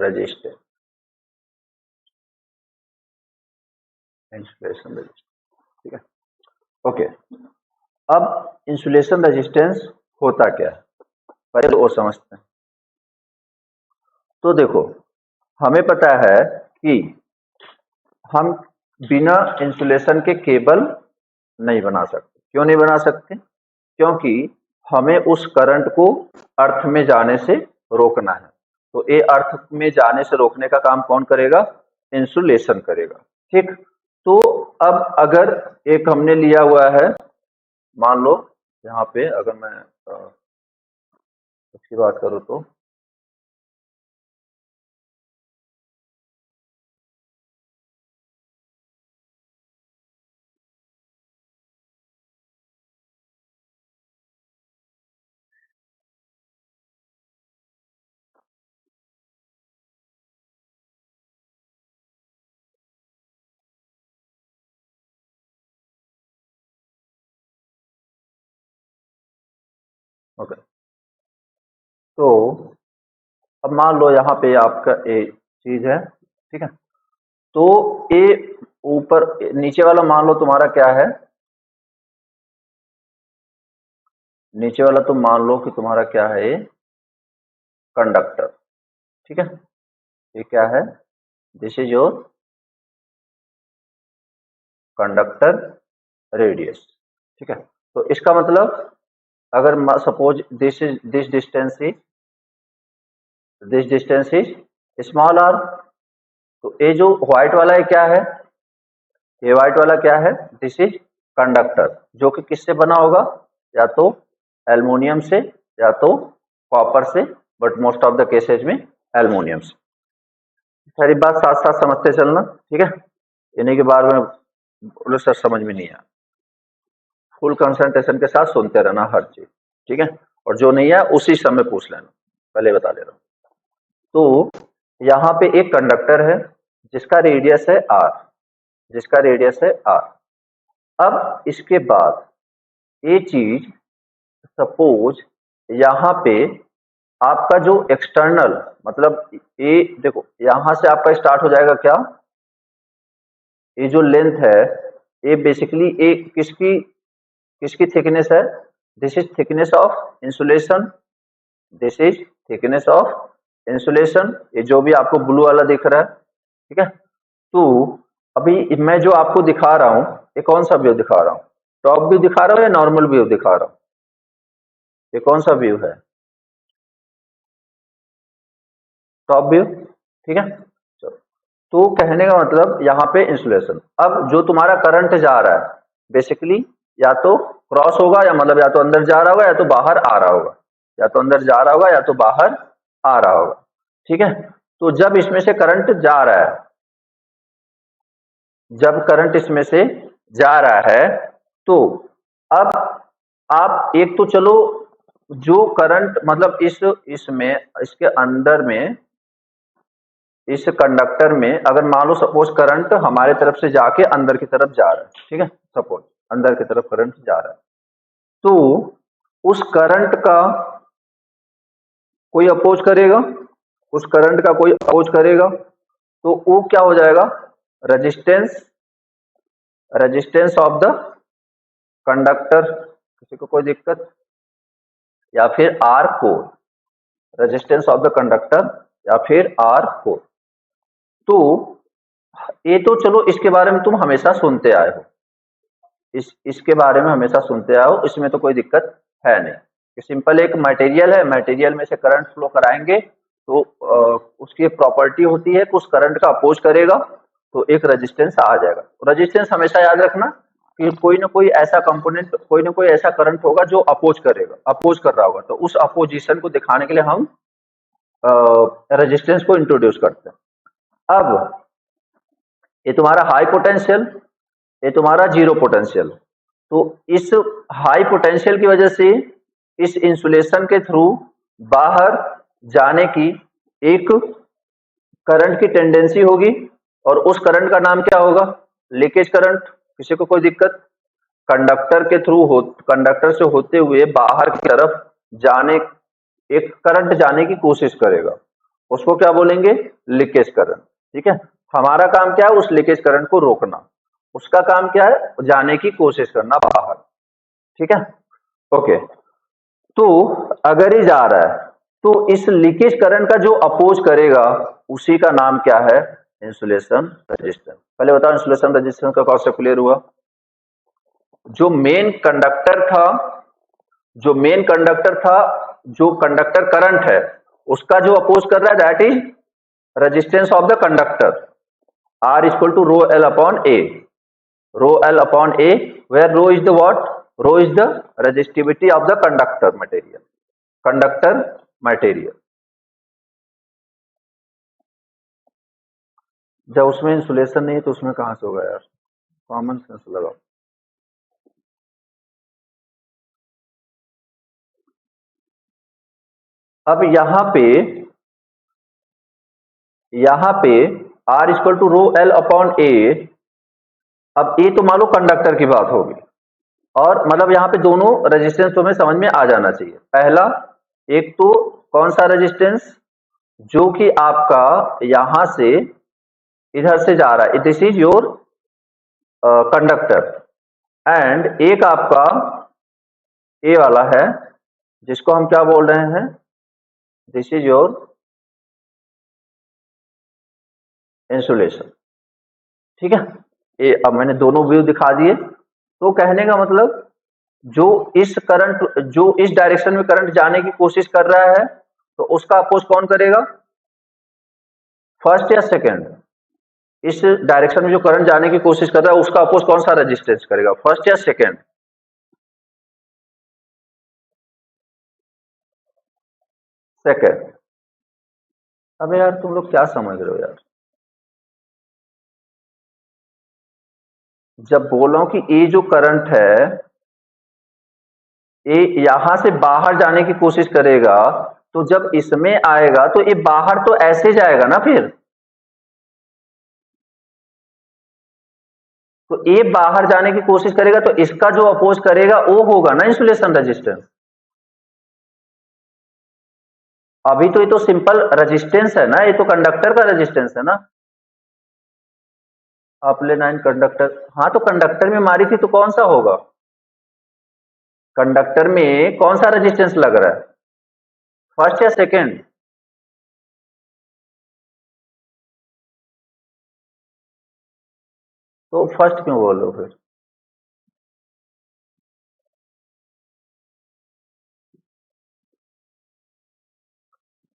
Resistance, insulation resistance, ठीक है। Okay, अब इंसुलेशन रेजिस्टेंस होता क्या है पहले वो समझते हैं। तो देखो, हमें पता है कि हम बिना इंसुलेशन के केबल नहीं बना सकते। क्यों नहीं बना सकते? क्योंकि हमें उस करंट को अर्थ में जाने से रोकना है। तो ये अर्थ में जाने से रोकने का काम कौन करेगा? इंसुलेशन करेगा, ठीक। तो अब अगर एक हमने लिया हुआ है, मान लो यहाँ पे अगर मैं इसकी बात करूँ तो ओके, तो अब मान लो यहाँ पे आपका ए चीज है, ठीक है। तो ए ऊपर नीचे वाला मान लो तुम्हारा क्या है, नीचे वाला तुम मान लो कि तुम्हारा क्या है, ये कंडक्टर, ठीक है। ये क्या है? This is your conductor radius, ठीक है। तो इसका मतलब अगर suppose this distance is small R, तो ये जो व्हाइट वाला है क्या है? ये व्हाइट वाला क्या है? दिस इज कंडक्टर, जो कि किससे बना होगा? या तो एल्युमिनियम से या तो कॉपर से, but most of the cases में एल्युमिनियम से। सारी बात साथ साथ समझते चलना, ठीक है। इन्हीं के बारे में बोलो सर समझ में नहीं आया, फुल कंसंट्रेशन के साथ सुनते रहना हर चीज, ठीक है। और जो नहीं है उसी समय पूछ लेना, पहले बता दे रहा हूँ। तो यहाँ पे एक कंडक्टर है जिसका रेडियस है आर, जिसका रेडियस है आर। अब इसके बाद ये चीज सपोज यहाँ पे आपका जो एक्सटर्नल, मतलब ये देखो यहां से आपका स्टार्ट हो जाएगा क्या, ये जो लेंथ है ये बेसिकली एक किसकी किसकी थिकनेस है? This is thickness of insulation, this is thickness of insulation. ये जो भी आपको ब्लू वाला दिख रहा है, ठीक है। तो अभी मैं जो आपको दिखा रहा हूं, ये कौन सा व्यू दिखा रहा हूं? टॉप व्यू दिखा रहा हूं या नॉर्मल व्यू दिखा रहा हूं? ये कौन सा व्यू है? टॉप व्यू, ठीक है। तो कहने का मतलब यहाँ पे इंसुलेशन, अब जो तुम्हारा करंट जा रहा है बेसिकली या तो क्रॉस होगा, या मतलब या तो अंदर जा रहा होगा या तो बाहर आ रहा होगा, या तो अंदर जा रहा होगा या तो बाहर आ रहा होगा, ठीक है। तो जब इसमें से करंट जा रहा है, जब करंट इसमें से जा रहा है, तो अब आप एक तो चलो जो करंट मतलब इसमें इसके अंदर में इस कंडक्टर में अगर मान लो सपोज करंट हमारे तरफ से जाके अंदर की तरफ जा रहा है, ठीक है, सपोज अंदर की तरफ करंट जा रहा है, तो उस करंट का कोई अपोज करेगा, उस करंट का कोई अपोज करेगा, तो वो क्या हो जाएगा? Resistance, resistance of the conductor. किसी को कोई दिक्कत? या फिर R core, resistance of the conductor या फिर आर कोर। तो ये तो चलो इसके बारे में तुम हमेशा सुनते आए हो, इसके बारे में हमेशा सुनते आए हो, इसमें तो कोई दिक्कत है नहीं। सिंपल एक मटेरियल है, मटेरियल में से करंट फ्लो कराएंगे तो उसकी प्रॉपर्टी होती है कि उस करंट का अपोज करेगा तो एक रेजिस्टेंस आ जाएगा। रेजिस्टेंस हमेशा याद रखना कि कोई ना कोई ऐसा कंपोनेंट, कोई ना कोई ऐसा करंट होगा जो अपोज करेगा, अपोज कर रहा होगा, तो उस अपोजिशन को दिखाने के लिए हम रेजिस्टेंस को इंट्रोड्यूस करते हैं। अब ये तुम्हारा हाई पोटेंशियल, ये तुम्हारा जीरो पोटेंशियल, तो इस हाई पोटेंशियल की वजह से इस इंसुलेशन के थ्रू बाहर जाने की एक करंट की टेंडेंसी होगी, और उस करंट का नाम क्या होगा? Leakage current. किसी को कोई दिक्कत? कंडक्टर के थ्रू कंडक्टर से होते हुए बाहर की तरफ जाने, एक करंट जाने की कोशिश करेगा, उसको क्या बोलेंगे, लीकेज करंट। ठीक है, हमारा काम क्या है, उस लीकेज करंट को रोकना, उसका काम क्या है, जाने की कोशिश करना बाहर। ठीक है, ओके। तो अगर ये जा रहा है तो इस लीकेज करंट का जो अपोज करेगा उसी का नाम क्या है, इंसुलेशन रेजिस्टेंस। पहले बताओ इंसुलेशन रेजिस्टेंस का कॉन्सेप्ट क्लियर हुआ। जो मेन कंडक्टर था, जो मेन कंडक्टर था, जो कंडक्टर करंट है उसका जो अपोज कर रहा है that is resistance of the conductor, R equal to rho L upon A, rho L upon A, where rho is the what, rho is the resistivity of the conductor material, conductor material. जब उसमें insulation नहीं है तो उसमें कहां से होगा यार, कॉमन सेंस लगाओ। अब यहां पे R equal to rho L upon A, अब ए तो मान लो कंडक्टर की बात होगी, और मतलब यहाँ पे दोनों रेजिस्टेंस तुम्हें समझ में आ जाना चाहिए। पहला, एक तो कौन सा रेजिस्टेंस, जो कि आपका यहां से इधर से जा रहा है, this is your conductor, and एक आपका ए वाला है जिसको हम क्या बोल रहे हैं, दिस इज योर इंसुलेशन। ठीक है, ये अब मैंने दोनों व्यू दिखा दिए। तो कहने का मतलब जो इस डायरेक्शन में करंट जाने की कोशिश कर रहा है तो उसका अपोज कौन करेगा, फर्स्ट या सेकंड। इस डायरेक्शन में जो करंट जाने की कोशिश कर रहा है उसका अपोज कौन सा रेजिस्टेंस करेगा, फर्स्ट या सेकंड, सेकंड। अबे यार तुम लोग क्या समझ रहे हो यार, जब बोलो कि ये जो करंट है ये यहां से बाहर जाने की कोशिश करेगा, तो जब इसमें आएगा तो ये बाहर तो ऐसे जाएगा ना, फिर तो ये बाहर जाने की कोशिश करेगा तो इसका जो अपोज करेगा वो होगा ना इंसुलेशन रेजिस्टेंस। अभी तो ये तो सिंपल रेजिस्टेंस है ना, ये तो कंडक्टर का रेजिस्टेंस है ना। अपले नाइन कंडक्टर, हाँ तो कंडक्टर में मारी थी तो कौन सा होगा, कंडक्टर में कौन सा रेजिस्टेंस लग रहा है, फर्स्ट या सेकंड। तो फर्स्ट क्यों बोलो फिर,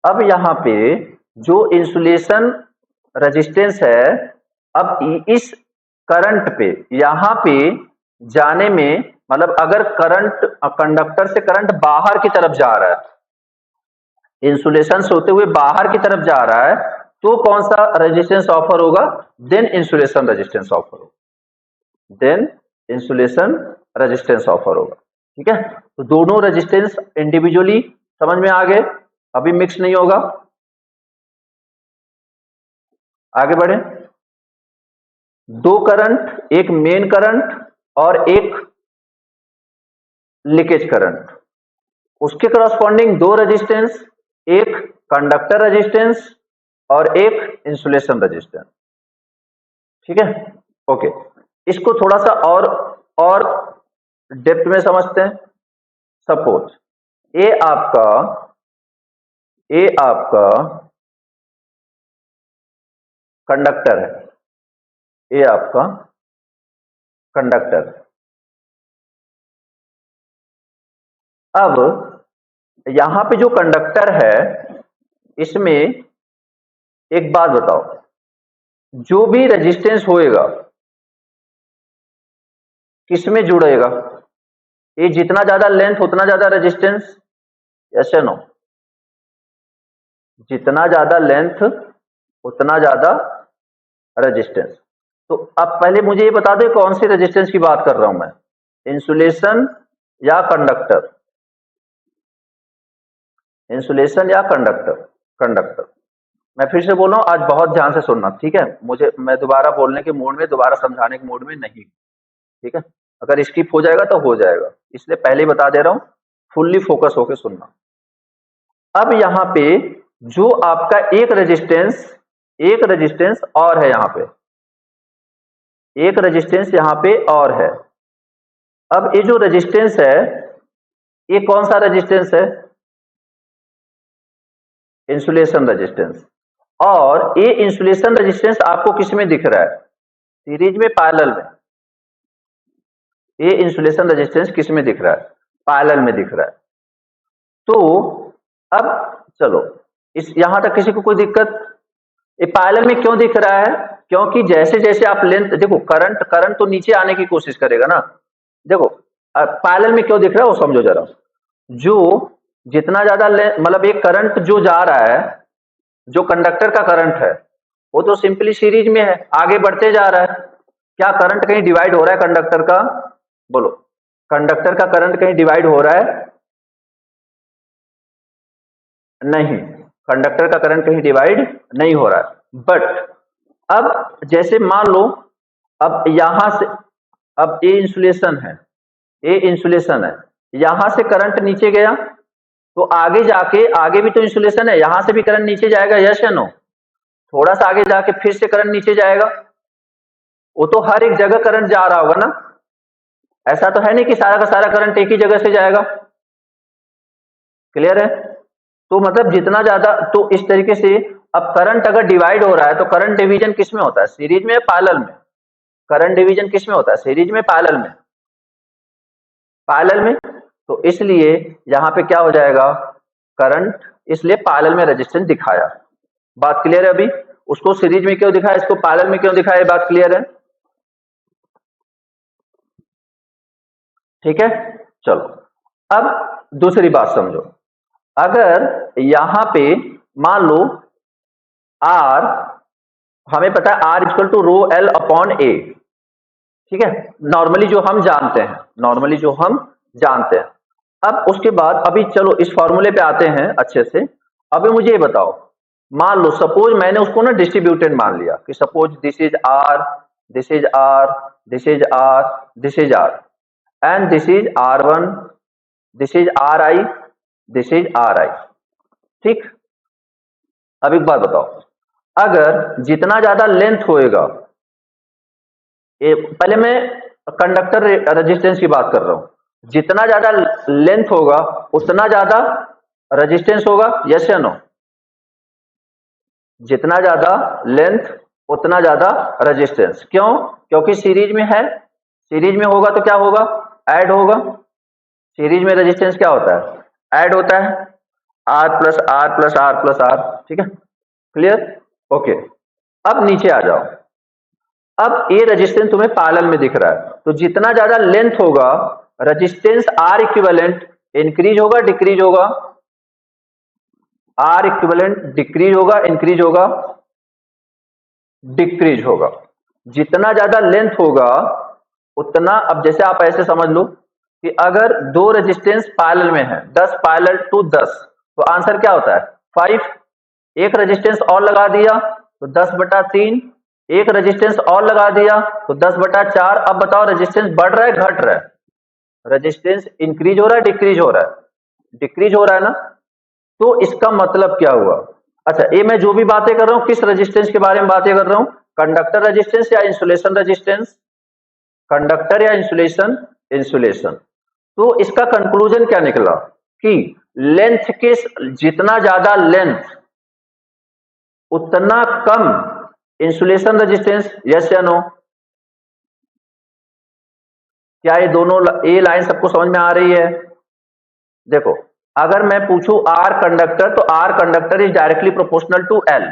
अब यहां पे जो इंसुलेशन रेजिस्टेंस है, अब इस करंट पे यहां पे जाने में, मतलब अगर करंट कंडक्टर से करंट बाहर की तरफ जा रहा है, इंसुलेशन से होते हुए बाहर की तरफ जा रहा है, तो कौन सा रेजिस्टेंस ऑफर होगा, देन इंसुलेशन रेजिस्टेंस ऑफर होगा, देन इंसुलेशन रेजिस्टेंस ऑफर होगा। ठीक है, तो दोनों रेजिस्टेंस इंडिविजुअली समझ में आ गए, अभी मिक्स नहीं होगा। आगे बढ़े, दो करंट, एक मेन करंट और एक लीकेज करंट, उसके करस्पॉन्डिंग दो रेजिस्टेंस, एक कंडक्टर रेजिस्टेंस और एक इंसुलेशन रेजिस्टेंस। ठीक है, ओके। इसको थोड़ा सा और डेप्थ में समझते हैं। सपोज ए आपका कंडक्टर है, ये आपका कंडक्टर। अब यहां पे जो कंडक्टर है इसमें एक बात बताओ, जो भी रेजिस्टेंस होएगा किसमें जुड़ेगा, ये जितना ज्यादा लेंथ उतना ज्यादा रेजिस्टेंस, यस या नो, जितना ज्यादा लेंथ उतना ज्यादा रेजिस्टेंस। तो अब पहले मुझे ये बता दो कौन सी रेजिस्टेंस की बात कर रहा हूं मैं, इंसुलेशन या कंडक्टर, इंसुलेशन या कंडक्टर, कंडक्टर। मैं फिर से बोल रहा हूं, आज बहुत ध्यान से सुनना, ठीक है, मैं दोबारा बोलने के मूड में, दोबारा समझाने के मूड में नहीं, ठीक है, अगर स्किप हो जाएगा तो हो जाएगा, इसलिए पहले ही बता दे रहा हूं, फुल्ली फोकस होकर सुनना। अब यहां पे जो आपका एक रेजिस्टेंस और है, यहां पे एक रेजिस्टेंस यहां पे और है। अब ये जो रेजिस्टेंस है, ये कौन सा रेजिस्टेंस है? Insulation resistance. और ये इंसुलेशन रेजिस्टेंस आपको किस में दिख रहा है? सीरीज में, पैरेलल में? ये इंसुलेशन रेजिस्टेंस किस में दिख रहा है? पैरेलल में दिख रहा है। तो अब चलो, इस यहां तक किसी को कोई दिक्कत? ये पैरेलल में क्यों दिख रहा है? क्योंकि जैसे जैसे आप लेंथ देखो, करंट तो नीचे आने की कोशिश करेगा ना। देखो पैरेलल में क्यों दिख रहा है वो समझो जरा। जो जितना ज्यादा मतलब एक करंट जो जा रहा है, जो कंडक्टर का करंट है, वो तो सिंपली सीरीज में है, आगे बढ़ते जा रहा है। क्या करंट कहीं डिवाइड हो रहा है कंडक्टर का? बोलो, कंडक्टर का करंट कहीं डिवाइड हो रहा है? नहीं, कंडक्टर का करंट कहीं डिवाइड नहीं हो रहा है। बट अब जैसे मान लो, अब यहां से, अब ये इंसुलेशन है, ये इंसुलेशन है, यहां से करंट नीचे गया तो आगे जाके, आगे भी तो इंसुलेशन है, यहां से भी करंट नीचे जाएगा, यस या नो? थोड़ा सा आगे जाके फिर से करंट नीचे जाएगा, वो तो हर एक जगह करंट जा रहा होगा ना। ऐसा तो है नहीं कि सारा का सारा करंट एक ही जगह से जाएगा। क्लियर है? तो मतलब जितना ज्यादा, तो इस तरीके से अब करंट अगर डिवाइड हो रहा है तो करंट डिवीजन किस में होता है? सीरीज में या पैरेलल में? करंट डिवीजन किस में होता है? सीरीज में, पैरेलल में? पैरेलल में। तो इसलिए यहां पे क्या हो जाएगा? करंट, इसलिए पैरेलल में रेजिस्टेंस दिखाया। बात क्लियर है? अभी उसको सीरीज में क्यों दिखाया, इसको पैरेलल में क्यों दिखाया, बात क्लियर है? ठीक है, चलो अब दूसरी बात समझो। अगर यहां पे मान लो आर, हमें पता है R equal to rho L upon A, ठीक है, नॉर्मली जो हम जानते हैं, नॉर्मली जो हम जानते हैं। अब उसके बाद अभी चलो इस फॉर्मूले पे आते हैं अच्छे से। अभी मुझे ये बताओ, मान लो सपोज मैंने उसको ना डिस्ट्रीब्यूटेड मान लिया कि suppose this is R, this is R, this is R, this is R, and this is R1, this is RI, this is RI। ठीक, अब एक बात बताओ, अगर जितना ज्यादा लेंथ होएगा, पहले मैं कंडक्टर रेजिस्टेंस की बात कर रहा हूं, जितना ज्यादा लेंथ होगा उतना ज्यादा रेजिस्टेंस होगा, यस या नो? जितना ज्यादा लेंथ उतना ज्यादा रेजिस्टेंस। क्यों? क्योंकि सीरीज में है, सीरीज में होगा तो क्या होगा? ऐड होगा। सीरीज में रेजिस्टेंस क्या होता है? ऐड होता है, R plus R plus R plus R. ठीक है, क्लियर? ओके, अब नीचे आ जाओ। अब ये रेजिस्टेंस तुम्हें पैरेलल में दिख रहा है, तो जितना ज्यादा लेंथ होगा रेजिस्टेंस आर इक्विवेलेंट इंक्रीज होगा, डिक्रीज होगा? आर इक्विवेलेंट डिक्रीज होगा, इंक्रीज होगा? डिक्रीज होगा। जितना ज्यादा लेंथ होगा उतना, अब जैसे आप ऐसे समझ लो कि अगर दो रेजिस्टेंस पैरेलल में है, 10 पैरेलल टू 10, तो आंसर क्या होता है? 5। एक रेजिस्टेंस और लगा दिया तो 10/3, एक रेजिस्टेंस और लगा दिया तो 10/4। अब बताओ रेजिस्टेंस बढ़ रहा है, घट रहा है? रेजिस्टेंस इंक्रीज हो रहा है, डिक्रीज हो रहा है? डिक्रीज हो रहा है ना। तो इसका मतलब क्या हुआ? अच्छा, ये मैं जो भी बातें कर रहा हूं किस रेजिस्टेंस के बारे में बातें कर रहा हूं? कंडक्टर रेजिस्टेंस या इंसुलेशन रेजिस्टेंस? कंडक्टर या इंसुलेशन? इंसुलेशन। तो इसका कंक्लूजन क्या निकला कि लेंथ के, जितना ज्यादा लेंथ उतना कम इंसुलेशन रेजिस्टेंस, यस या नो? क्या ये दोनों, ये लाइन सबको समझ में आ रही है? देखो, अगर मैं पूछूं आर कंडक्टर, तो R conductor is directly proportional to L.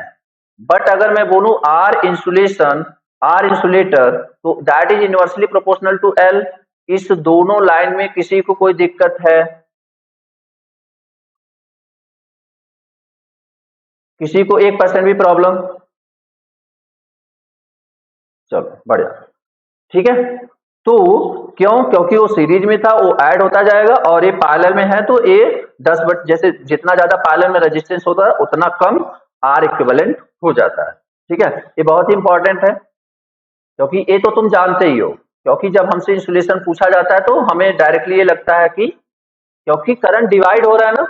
But अगर मैं बोलूं आर इंसुलेशन, आर इंसुलेटर, तो that is inversely proportional to L. इस दोनों लाइन में किसी को कोई दिक्कत है? किसी को 1% भी प्रॉब्लम? चलो बढ़िया, ठीक है। तो क्यों? क्योंकि वो सीरीज में था, वो ऐड होता जाएगा, और ये पैरेलल में है तो ये 10 बट, जैसे जितना ज्यादा पैरेलल में रेजिस्टेंस होता है उतना कम आर इक्विवेलेंट हो जाता है। ठीक है, ये बहुत ही इंपॉर्टेंट है, क्योंकि ये तो तुम जानते ही हो। क्योंकि जब हमसे इंसुलेशन पूछा जाता है तो हमें डायरेक्टली ये लगता है कि क्योंकि करंट डिवाइड हो रहा है ना,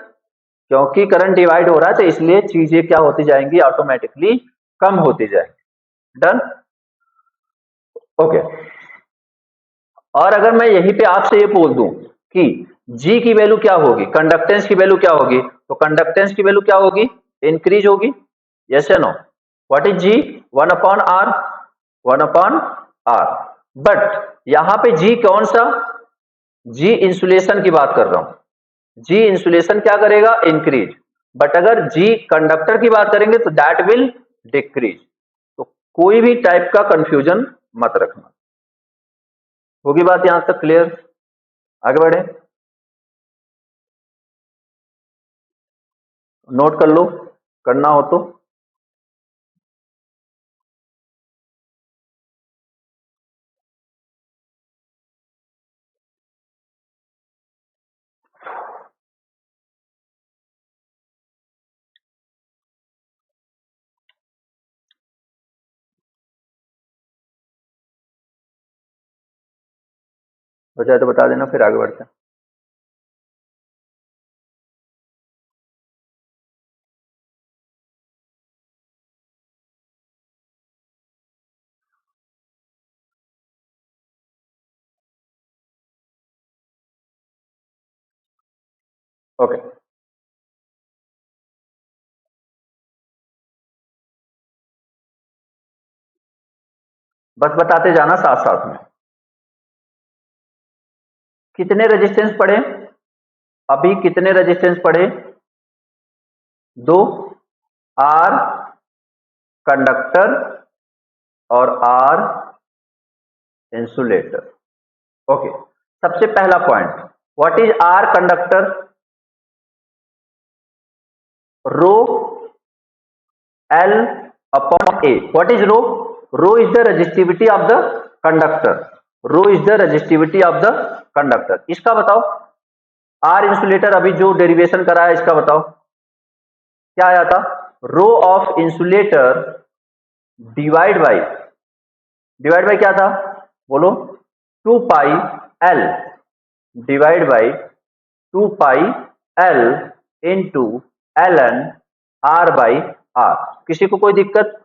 क्योंकि करंट डिवाइड हो रहा है तो इसलिए चीजें क्या होती जाएंगी, ऑटोमेटिकली कम होती जाएंगी। Done, okay. और अगर मैं यहीं पे आपसे ये बोल दूं कि G की वैल्यू क्या होगी, कंडक्टेंस की वैल्यू क्या होगी, तो कंडक्टेंस की वैल्यू क्या होगी, इंक्रीज होगी। यस या no? What is G? 1/R, 1/R। But यहां पे G कौन सा, G इंसुलेशन की बात कर रहा हूं। G इंसुलेशन क्या करेगा, इंक्रीज। बट अगर G कंडक्टर की बात करेंगे तो दैट विल डिक्रीज। तो कोई भी टाइप का कंफ्यूजन मत रखना। होगी बात यहां तक क्लियर? आगे बढ़े, नोट कर लो करना हो तो। हो जाए तो बता देना, फिर आगे बढ़ते हैं। ओके, बस बताते जाना साथ साथ में। कितने रेजिस्टेंस पढ़े अभी, कितने रेजिस्टेंस पढ़े? दो, आर कंडक्टर और आर इंसुलेटर। ओके, सबसे पहला point, what is R conductor? Rho L upon A. What is rho? Rho is the resistivity of the conductor, rho is the resistivity of the conductor. इसका बताओ, are insulator अभी जो derivation करा है इसका बताओ क्या आया था। Rho of insulator divide by क्या था, बोलो, 2 pi L divide by 2 pi L into L N R by R. किसी को कोई दिक्कत?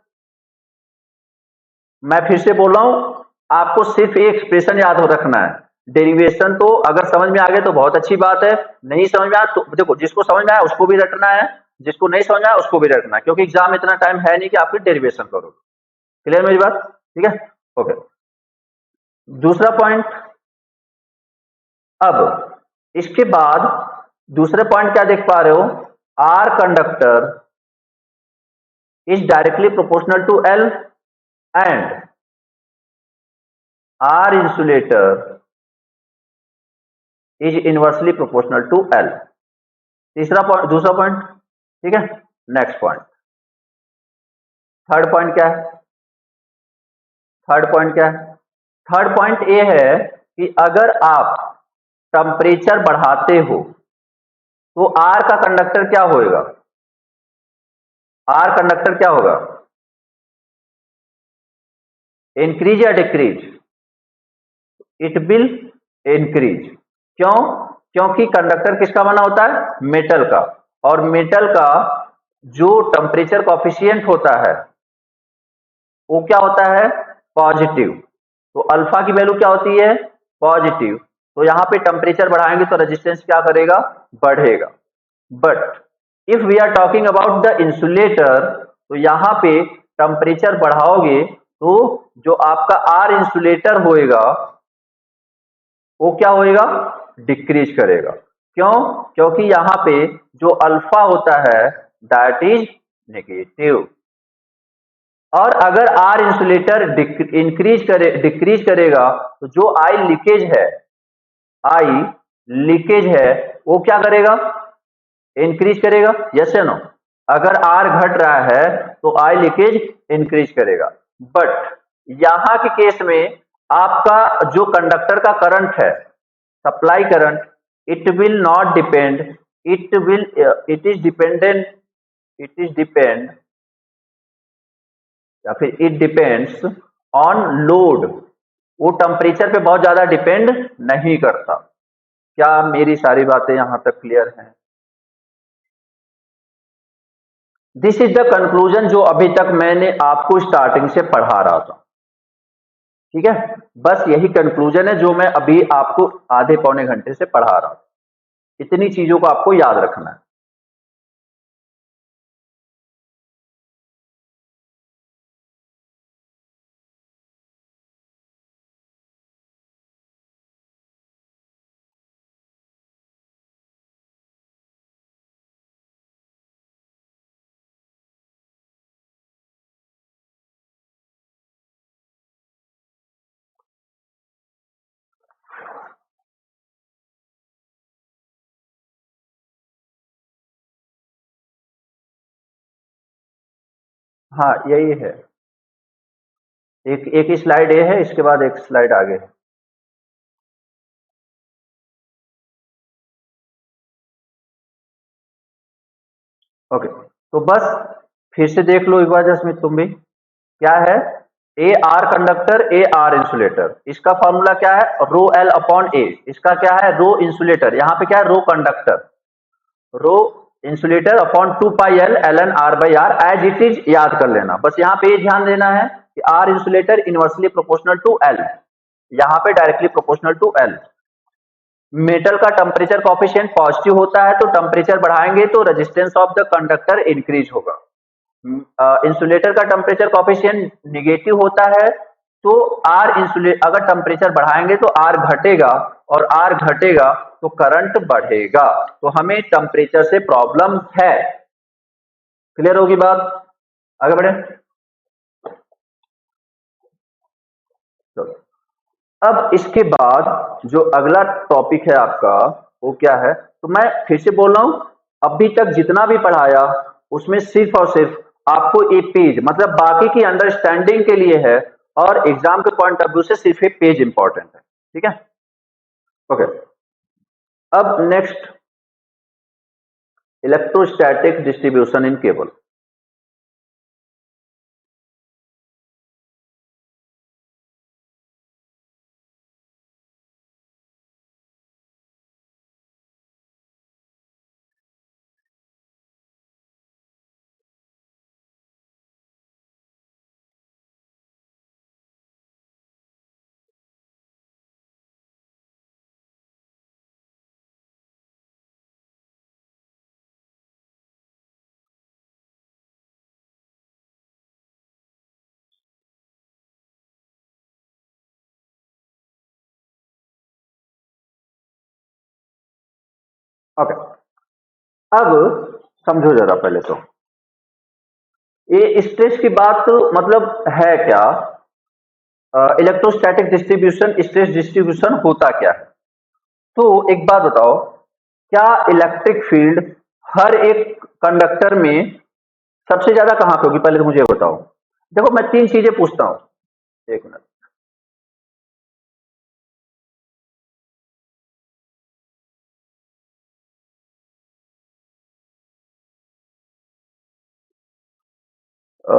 मैं फिर से बोल रहा हूं, आपको सिर्फ एक एक्सप्रेशन याद हो रखना है। डेरिवेशन तो अगर समझ में आ गए तो बहुत अच्छी बात है, नहीं समझ में आया तो देखो, जिसको समझ में आया उसको भी रटना है, जिसको नहीं समझ में आया उसको भी रटना है, क्योंकि एग्जाम में इतना टाइम है नहीं कि आपकी डेरिवेशन करो। क्लियर मेरी बात? ठीक है, ओके। दूसरा पॉइंट, अब इसके बाद दूसरे पॉइंट क्या देख पा रहे हो, R conductor is directly proportional to L and R insulator is inversely proportional to L. तीसरा पॉइंट, दूसरा पॉइंट, ठीक है। नेक्स्ट पॉइंट, थर्ड पॉइंट क्या है? थर्ड पॉइंट क्या है? थर्ड पॉइंट ये है कि अगर आप टेम्परेचर बढ़ाते हो तो आर का कंडक्टर क्या होएगा, आर कंडक्टर क्या होगा, इंक्रीज या डिक्रीज? It will increase. क्यों? क्योंकि कंडक्टर किसका बना होता है, मेटल का, और मेटल का जो टेम्परेचर कॉफिशिएंट होता है वो क्या होता है, पॉजिटिव। तो अल्फा की वैल्यू क्या होती है, पॉजिटिव। तो यहां पे टेम्परेचर बढ़ाएंगे तो रेजिस्टेंस क्या करेगा, बढ़ेगा। But if we are talking about the insulator, तो यहां पे टेम्परेचर बढ़ाओगे तो जो आपका आर इंसुलेटर होएगा वो क्या होएगा, डिक्रीज करेगा। क्यों? क्योंकि यहां पे जो अल्फा होता है दैट इज नेगेटिव। और अगर आर इंसुलेटर डिक्रीज करेगा तो जो आई लीकेज है, आई लीकेज है वो क्या करेगा, इंक्रीज करेगा। यस या नो? अगर आर घट रहा है तो आई लीकेज इंक्रीज करेगा। बट यहां के केस में आपका जो कंडक्टर का करंट है, supply current, it will not depend, it is dependent, it is depend या फिर इट डिपेंड्स ऑन लोड। वो टेम्परेचर पे बहुत ज्यादा डिपेंड नहीं करता। क्या मेरी सारी बातें यहां तक क्लियर हैं? दिस इज द कंक्लूजन जो अभी तक मैंने आपको स्टार्टिंग से पढ़ा रहा था। ठीक है, बस यही कंक्लूजन है जो मैं अभी आपको आधे पौने घंटे से पढ़ा रहा हूं। इतनी चीजों को आपको याद रखना है। हाँ, यही है। एक एक स्लाइड ये है, इसके बाद एक स्लाइड आगे है। ओके, तो बस फिर से देख लो एक बार जसमीत तुम भी। क्या है? A R conductor, A R insulator. इसका फॉर्मूला क्या है? Rho L upon A. इसका क्या है? Rho insulator. यहाँ पे क्या है? Rho conductor. Rho insulator upon 2 pi L L N R by R, as it is याद कर लेना। बस यहाँ पे ध्यान देना है कि R insulator inversely proportional to L, यहाँ पे directly proportional to L. Metal का टेम्परेचर कॉफिशिएंट पॉजिटिव होता है, तो टेम्परेचर बढ़ाएंगे तो resistance of the conductor increase होगा। इंसुलेटर का टेम्परेचर कॉफिशिएंट निगेटिव होता है, तो आर इंसुलेट अगर टेम्परेचर बढ़ाएंगे तो आर घटेगा, और आर घटेगा तो करंट बढ़ेगा। तो हमें टेम्परेचर से प्रॉब्लम है। क्लियर होगी बात? आगे बढ़े। चलो, अब इसके बाद जो अगला टॉपिक है आपका, वो क्या है? तो मैं फिर से बोल रहा हूं, अभी तक जितना भी पढ़ाया उसमें सिर्फ और सिर्फ आपको एक पेज, मतलब बाकी की अंडरस्टैंडिंग के लिए है, और एग्जाम के पॉइंट ऑफ व्यू से सिर्फ एक पेज इंपॉर्टेंट है। ठीक है, ओके। अब next, electrostatic distribution in cable. Okay, अब समझो जरा पहले तो ये स्ट्रेस की बात मतलब है क्या? इलेक्ट्रोस्टैटिक डिस्ट्रीब्यूशन, स्ट्रेस डिस्ट्रीब्यूशन होता क्या है? तो एक बात बताओ, क्या इलेक्ट्रिक फील्ड हर एक कंडक्टर में सबसे ज्यादा कहां पे होगी? पहले तो मुझे बताओ। देखो, मैं तीन चीजें पूछता हूं, एक मिनट। अ,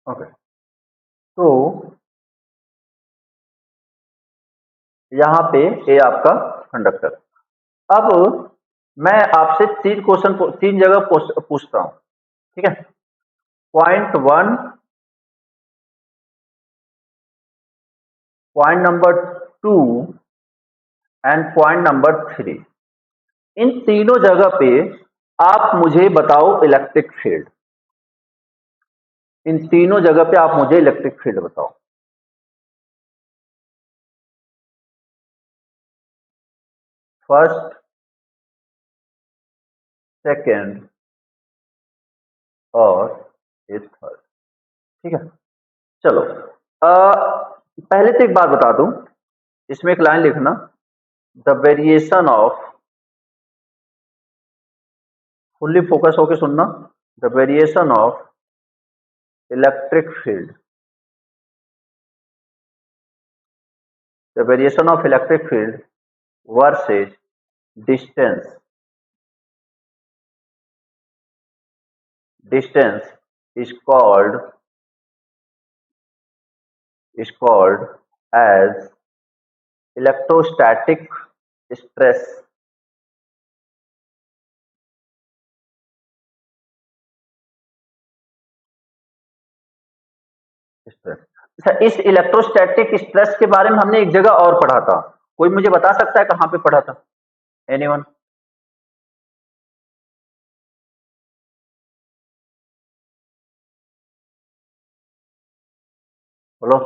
ओके, तो यहाँ पे ये आपका कंडक्टर। अब मैं आपसे तीन क्वेश्चन, तीन जगह पूछता हूं। ठीक है, point one, point number two and point number three. इन तीनों जगह पे आप मुझे बताओ इलेक्ट्रिक फील्ड, इन तीनों जगह पे आप मुझे इलेक्ट्रिक फील्ड बताओ। फर्स्ट, सेकेंड और ये थर्ड। ठीक है, चलो पहले तो एक बात बता दूं, इसमें एक लाइन लिखना, the variation of, fully focus होके सुनना, the variation of electric field, the variation of electric field versus distance, distance is called as electrostatic stress, अच्छा, इस इलेक्ट्रोस्टैटिक स्ट्रेस के बारे में हमने एक जगह और पढ़ा था, कोई मुझे बता सकता है कहां पे पढ़ा था? एनीवन? बोलो।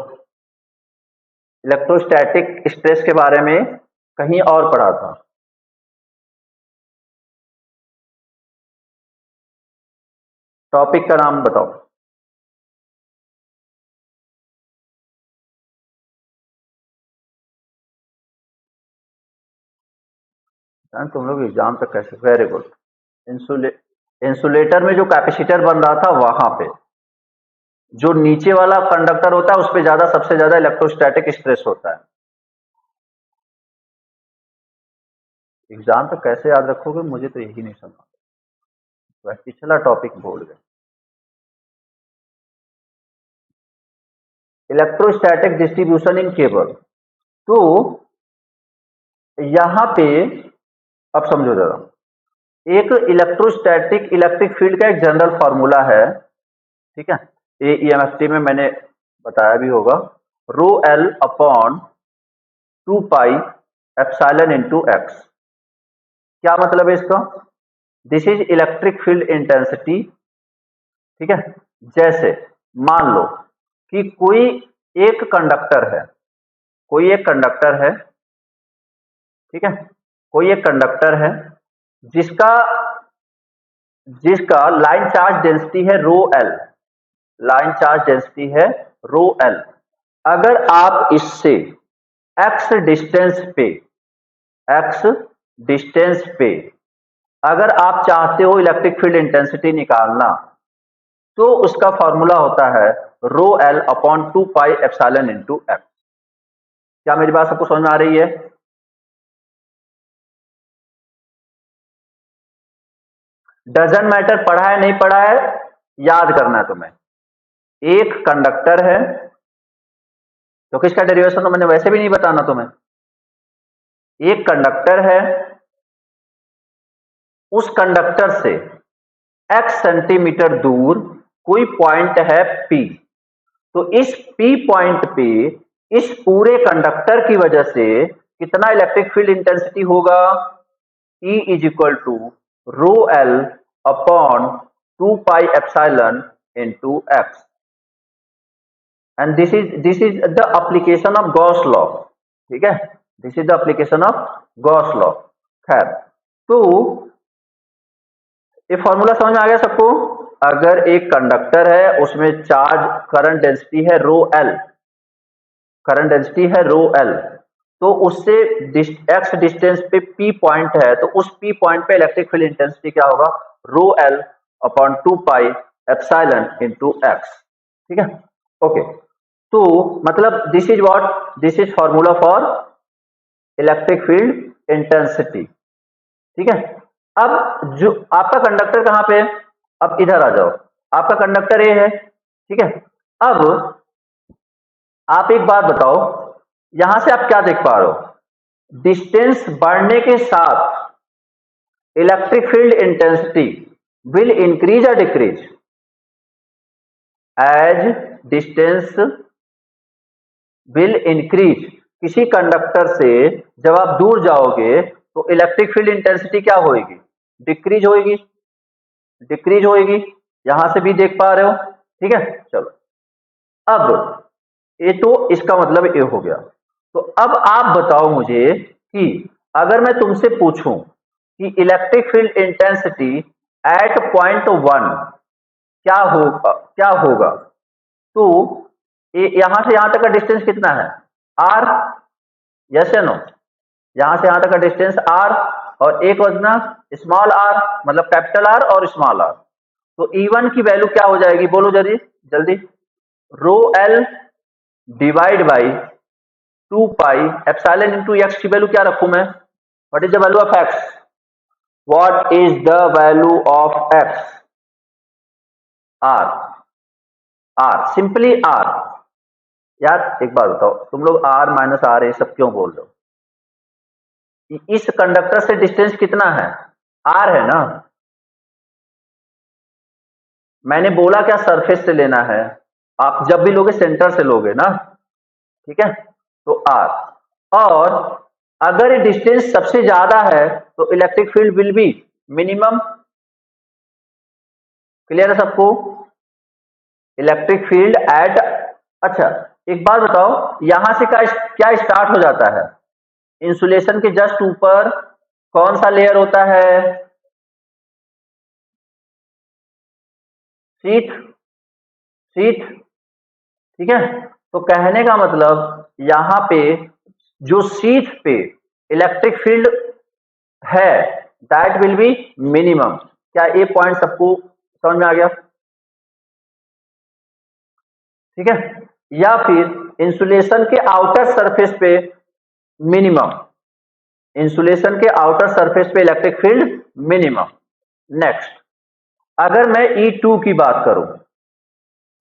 इलेक्ट्रोस्टैटिक स्ट्रेस के बारे में कहीं और पढ़ा था। टॉपिक का नाम बताओ। तुम लोग एग्जाम तक कैसे, वेरी गुड। इंसुलेटर में जो कैपेसिटर बन रहा था वहां पे जो नीचे वाला कंडक्टर होता है उस पे ज्यादा, सबसे ज्यादा इलेक्ट्रोस्टैटिक स्ट्रेस होता है। एग्जाम तक कैसे याद रखोगे, मुझे तो यही नहीं समझ। वह पिछला टॉपिक भूल गए। इलेक्ट्रोस्टैटिक डिस्ट्रीब्यूशन इन केबल, तो यहां पे अब समझो जरा, एक इलेक्ट्रोस्टैटिक इलेक्ट्रिक फील्ड का एक जनरल फॉर्मूला है, ठीक है, ये ईएमएफटी में मैंने बताया भी होगा, रो L upon 2 pi epsilon into x. क्या मतलब है इसका? This is electric field intensity, ठीक है। जैसे मान लो कि कोई एक कंडक्टर है, कोई एक कंडक्टर है, ठीक है, कोई एक कंडक्टर है जिसका जिसका लाइन चार्ज डेंसिटी है rho L, line charge density है रो एल। अगर आप इससे एक्स डिस्टेंस पे, एक्स डिस्टेंस पे अगर आप चाहते हो इलेक्ट्रिक फील्ड इंटेंसिटी निकालना, तो उसका फॉर्मूला होता है rho L upon 2 pi epsilon into x. क्या मेरी बात सबको समझ में आ रही है? डजंट मैटर पढ़ा है नहीं पढ़ा है, याद करना है तुम्हें। एक कंडक्टर है, तो किसका डेरिवेशन तो मैंने वैसे भी नहीं बताना तुम्हें। एक कंडक्टर है, उस कंडक्टर से x सेंटीमीटर दूर कोई पॉइंट है P, तो इस P पॉइंट पे इस पूरे कंडक्टर की वजह से कितना इलेक्ट्रिक फील्ड इंटेंसिटी होगा? E is equal to rho L upon 2 pi epsilon into x, and this is the application of Gauss law, ठीक है, this is the application of Gauss law. खैर, तो ये फॉर्मूला समझ में आ गया सबको? अगर एक कंडक्टर है उसमें चार्ज करंट डेंसिटी है रो एल, करंट डेंसिटी है रो एल, तो उससे एक्स डिस्टेंस पे पी पॉइंट है, तो उस पी पॉइंट पे इलेक्ट्रिक फील्ड इंटेंसिटी क्या होगा? रो L upon 2 pi epsilon into x, ठीक है, ओके। तो मतलब this is what, this is formula for electric field intensity, ठीक है। अब जो आपका कंडक्टर कहां पे है, अब इधर आ जाओ, आपका कंडक्टर ए है, ठीक है। अब आप एक बात बताओ, यहां से आप क्या देख पा रहे हो? डिस्टेंस बढ़ने के साथ electric field intensity will increase और decrease? As distance will increase, किसी कंडक्टर से जब आप दूर जाओगे तो इलेक्ट्रिक फील्ड इंटेंसिटी क्या होगी? डिक्रीज होगी। डिक्रीज होएगी, यहां से भी देख पा रहे हो। ठीक है, चलो अब ये तो इसका मतलब ये हो गया। तो अब आप बताओ मुझे कि अगर मैं तुमसे पूछूं कि electric field intensity at point 1 क्या होगा, तो यहां से यहां तक का डिस्टेंस कितना है, आर, यस या नो। यहां से यहां तक का डिस्टेंस आर, और एक वजना स्मॉल आर, मतलब कैपिटल आर और स्मॉल आर। तो E1 की वैल्यू क्या हो जाएगी, बोलो जल्दी जल्दी। Rho L divide by 2 pi epsilon into x की वैल्यू क्या रखूं मैं, what is the value of x, what is the value of x, R, R, simply R. यार एक बात बताओ, तुम लोग आर माइनस आर ये सब क्यों बोल रहे हो, इस कंडक्टर से डिस्टेंस कितना है, आर है ना। मैंने बोला क्या सरफेस से लेना है, आप जब भी लोगे सेंटर से लोगे ना, ठीक है। तो आर, और अगर ये डिस्टेंस सबसे ज्यादा है तो electric field will be minimum. Clear है सबको, इलेक्ट्रिक फील्ड एट, अच्छा एक बात बताओ, यहां से क्या क्या स्टार्ट हो जाता है, इंसुलेशन के जस्ट ऊपर कौन सा लेयर होता है, शीट, शीट, ठीक है। तो कहने का मतलब यहां पे जो शीट पे इलेक्ट्रिक फील्ड है दैट विल बी मिनिमम। क्या ये पॉइंट सबको समझ में आ गया, ठीक है। या फिर इंसुलेशन के आउटर सरफेस पे मिनिमम, इंसुलेशन के आउटर सरफेस पे इलेक्ट्रिक फील्ड मिनिमम। नेक्स्ट, अगर मैं E2 की बात करूं,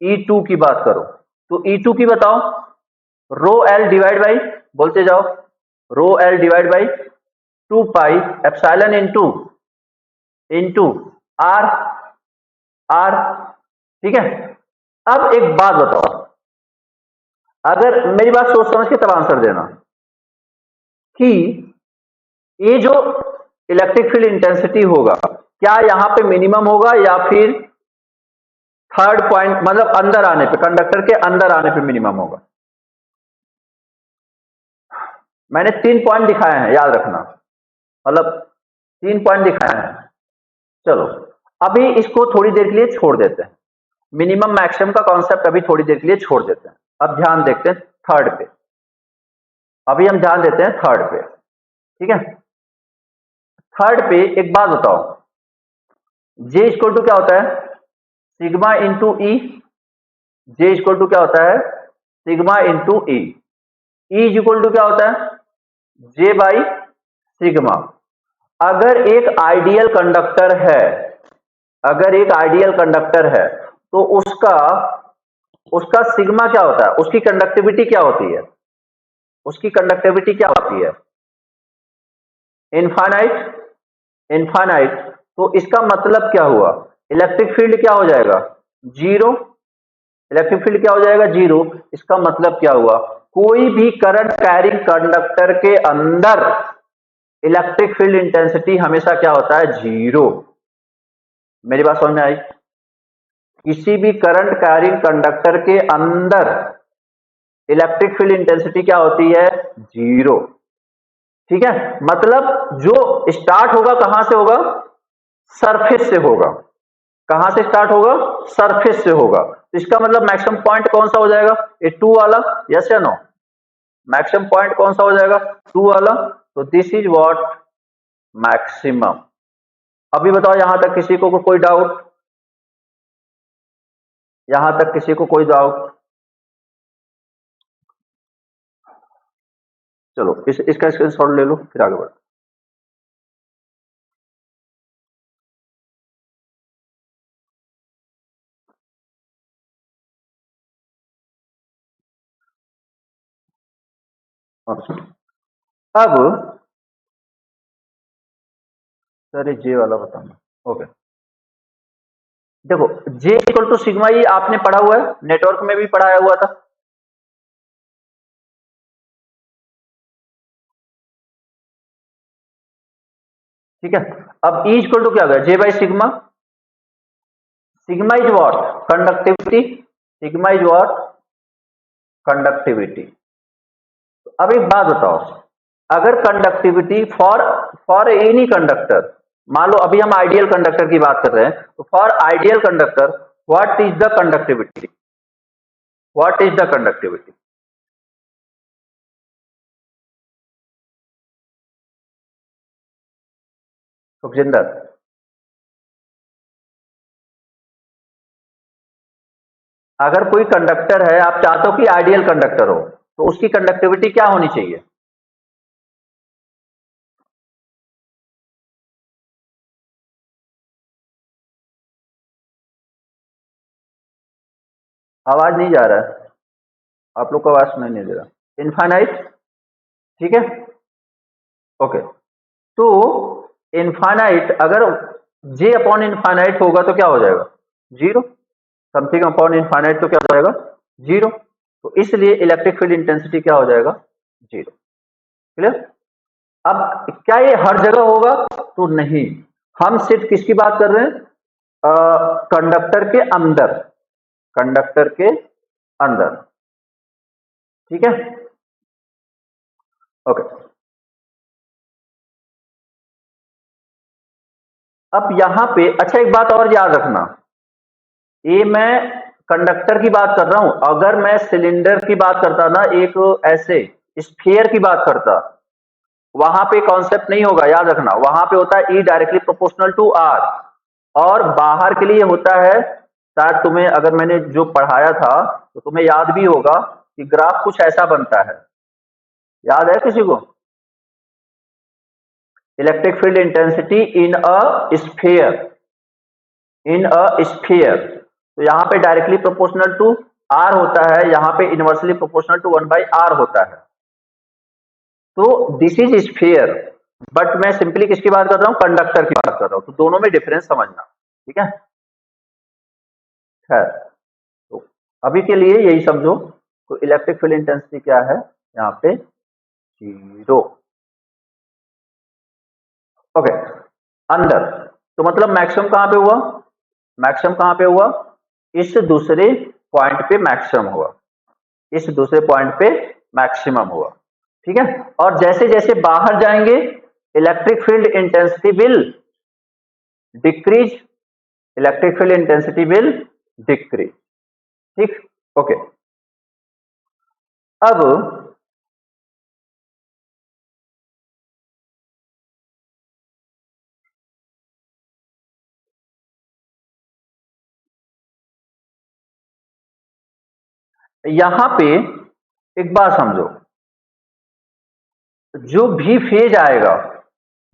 E2 की बात करूं, तो E2 की बताओ, रो एल डिवाइड बाई, बोलते जाओ, rho L divide by 2 pi epsilon into into R, R, ठीक है। अब एक बात बताओ, अगर मेरी बात सोच समझ के तब आंसर देना कि ये जो इलेक्ट्रिक फील्ड इंटेंसिटी होगा क्या यहां पे मिनिमम होगा या फिर थर्ड पॉइंट, मतलब अंदर आने पे, कंडक्टर के अंदर आने पे मिनिमम होगा। मैंने 3 पॉइंट दिखाए हैं, याद रखना, मतलब 3 पॉइंट दिखाए हैं। चलो अभी इसको थोड़ी देर के लिए छोड़ देते हैं, मिनिमम मैक्सिमम का कॉन्सेप्ट अभी थोड़ी देर के लिए छोड़ देते हैं। अब ध्यान देखते हैं थर्ड पे, अभी हम ध्यान देते हैं थर्ड पे, ठीक है। थर्ड पे एक बात बताओ, जे इक्वल टू क्या होता है, sigma into E, J equal to क्या होता है, sigma into E, E equal to क्या होता है, जे बाई सिग्मा। अगर एक आइडियल कंडक्टर है, अगर एक आइडियल कंडक्टर है तो उसका उसका सिग्मा क्या होता है, उसकी कंडक्टिविटी क्या होती है, उसकी कंडक्टिविटी क्या होती है, इनफाइनाइट, इनफाइनाइट। तो इसका मतलब क्या हुआ, इलेक्ट्रिक फील्ड क्या हो जाएगा, जीरो, इलेक्ट्रिक फील्ड क्या हो जाएगा, जीरो। इसका मतलब क्या हुआ, कोई भी करंट कैरिंग कंडक्टर के अंदर इलेक्ट्रिक फील्ड इंटेंसिटी हमेशा क्या होता है, जीरो। मेरी बात समझ में आई, किसी भी करंट कैरिंग कंडक्टर के अंदर इलेक्ट्रिक फील्ड इंटेंसिटी क्या होती है, जीरो, ठीक है। मतलब जो स्टार्ट होगा कहां से होगा, सरफेस से होगा, कहां से स्टार्ट होगा, सरफेस से होगा। तो इसका मतलब मैक्सिमम पॉइंट कौन सा हो जाएगा, ये 2 वाला, यस या नो, मैक्सिमम पॉइंट कौन सा हो जाएगा, 2 वाला। तो दिस इज व्हाट मैक्सिमम। अभी बताओ यहां तक किसी को कोई डाउट, यहां तक किसी को कोई डाउट, चलो इसका स्क्रीनशॉट ले लो फिर आगे बढ़ो। अच्छा, अब सर जे वाला बताना, ओके। देखो जे इक्वल टू सिग्मा, ये आपने पढ़ा हुआ है, नेटवर्क में भी पढ़ाया हुआ था, ठीक है। अब ई इक्वल टू क्या होगा, J by sigma, sigma is what? Conductivity. Sigma is what? Conductivity. अब एक बात बताओ, अगर कंडक्टिविटी फॉर एनी कंडक्टर, मान लो अभी हम आइडियल कंडक्टर की बात कर रहे हैं, तो for ideal conductor what is the conductivity? What is the conductivity? Sukhjinder, अगर कोई कंडक्टर है, आप चाहते हो कि आइडियल कंडक्टर हो, तो उसकी कंडक्टिविटी क्या होनी चाहिए? आवाज नहीं जा रहा है, आप लोग को आवाज सुनाई नहीं दे रहा। इनफाइनाइट, ठीक है, ओके। तो इनफाइनाइट, अगर जे अपॉन इनफाइनाइट होगा तो क्या हो जाएगा? जीरो। समथिंग अपॉन इनफाइनाइट तो क्या हो जाएगा? जीरो। तो इसलिए इलेक्ट्रिक फील्ड इंटेंसिटी क्या हो जाएगा? जीरो। क्लियर? अब क्या ये हर जगह होगा? तो नहीं, हम सिर्फ किसकी बात कर रहे हैं? कंडक्टर के अंदर, कंडक्टर के अंदर, ठीक है, ओके। अब यहां पे अच्छा एक बात और याद रखना, ये मैं कंडक्टर की बात कर रहा हूं, अगर मैं सिलेंडर की बात करता ना, एक ऐसे स्फीयर की बात करता, वहां पे कॉन्सेप्ट नहीं होगा, याद रखना, वहां पे होता है E directly proportional to R, और बाहर के लिए होता है, शायद तुम्हें अगर मैंने जो पढ़ाया था तो तुम्हें याद भी होगा कि ग्राफ कुछ ऐसा बनता है, याद है किसी को? Electric field intensity in a sphere, in a sphere, तो यहां पे डायरेक्टली प्रोपोर्शनल टू आर होता है, यहां पे इनवर्सली प्रोपोर्शनल टू 1/r होता है। तो दिस इज स्फीयर, बट मैं सिंपली किसकी बात कर रहा हूं? कंडक्टर की बात कर रहा हूं, तो दोनों में डिफरेंस समझना, ठीक है। खैर, तो अभी के लिए यही समझो, तो इलेक्ट्रिक फील्ड इंटेंसिटी क्या है यहाँ पे? जीरो। ओके, अंदर, तो मतलब मैक्सिमम कहां पे हुआ? मैक्सिमम कहां पे हुआ? इस दूसरे पॉइंट पे मैक्सिमम हुआ, इस दूसरे पॉइंट पे मैक्सिमम हुआ, ठीक है। और जैसे जैसे बाहर जाएंगे electric field intensity will decrease, electric field intensity will decrease, ठीक, ओके। अब यहां पे एक बात समझो, जो भी फेज आएगा,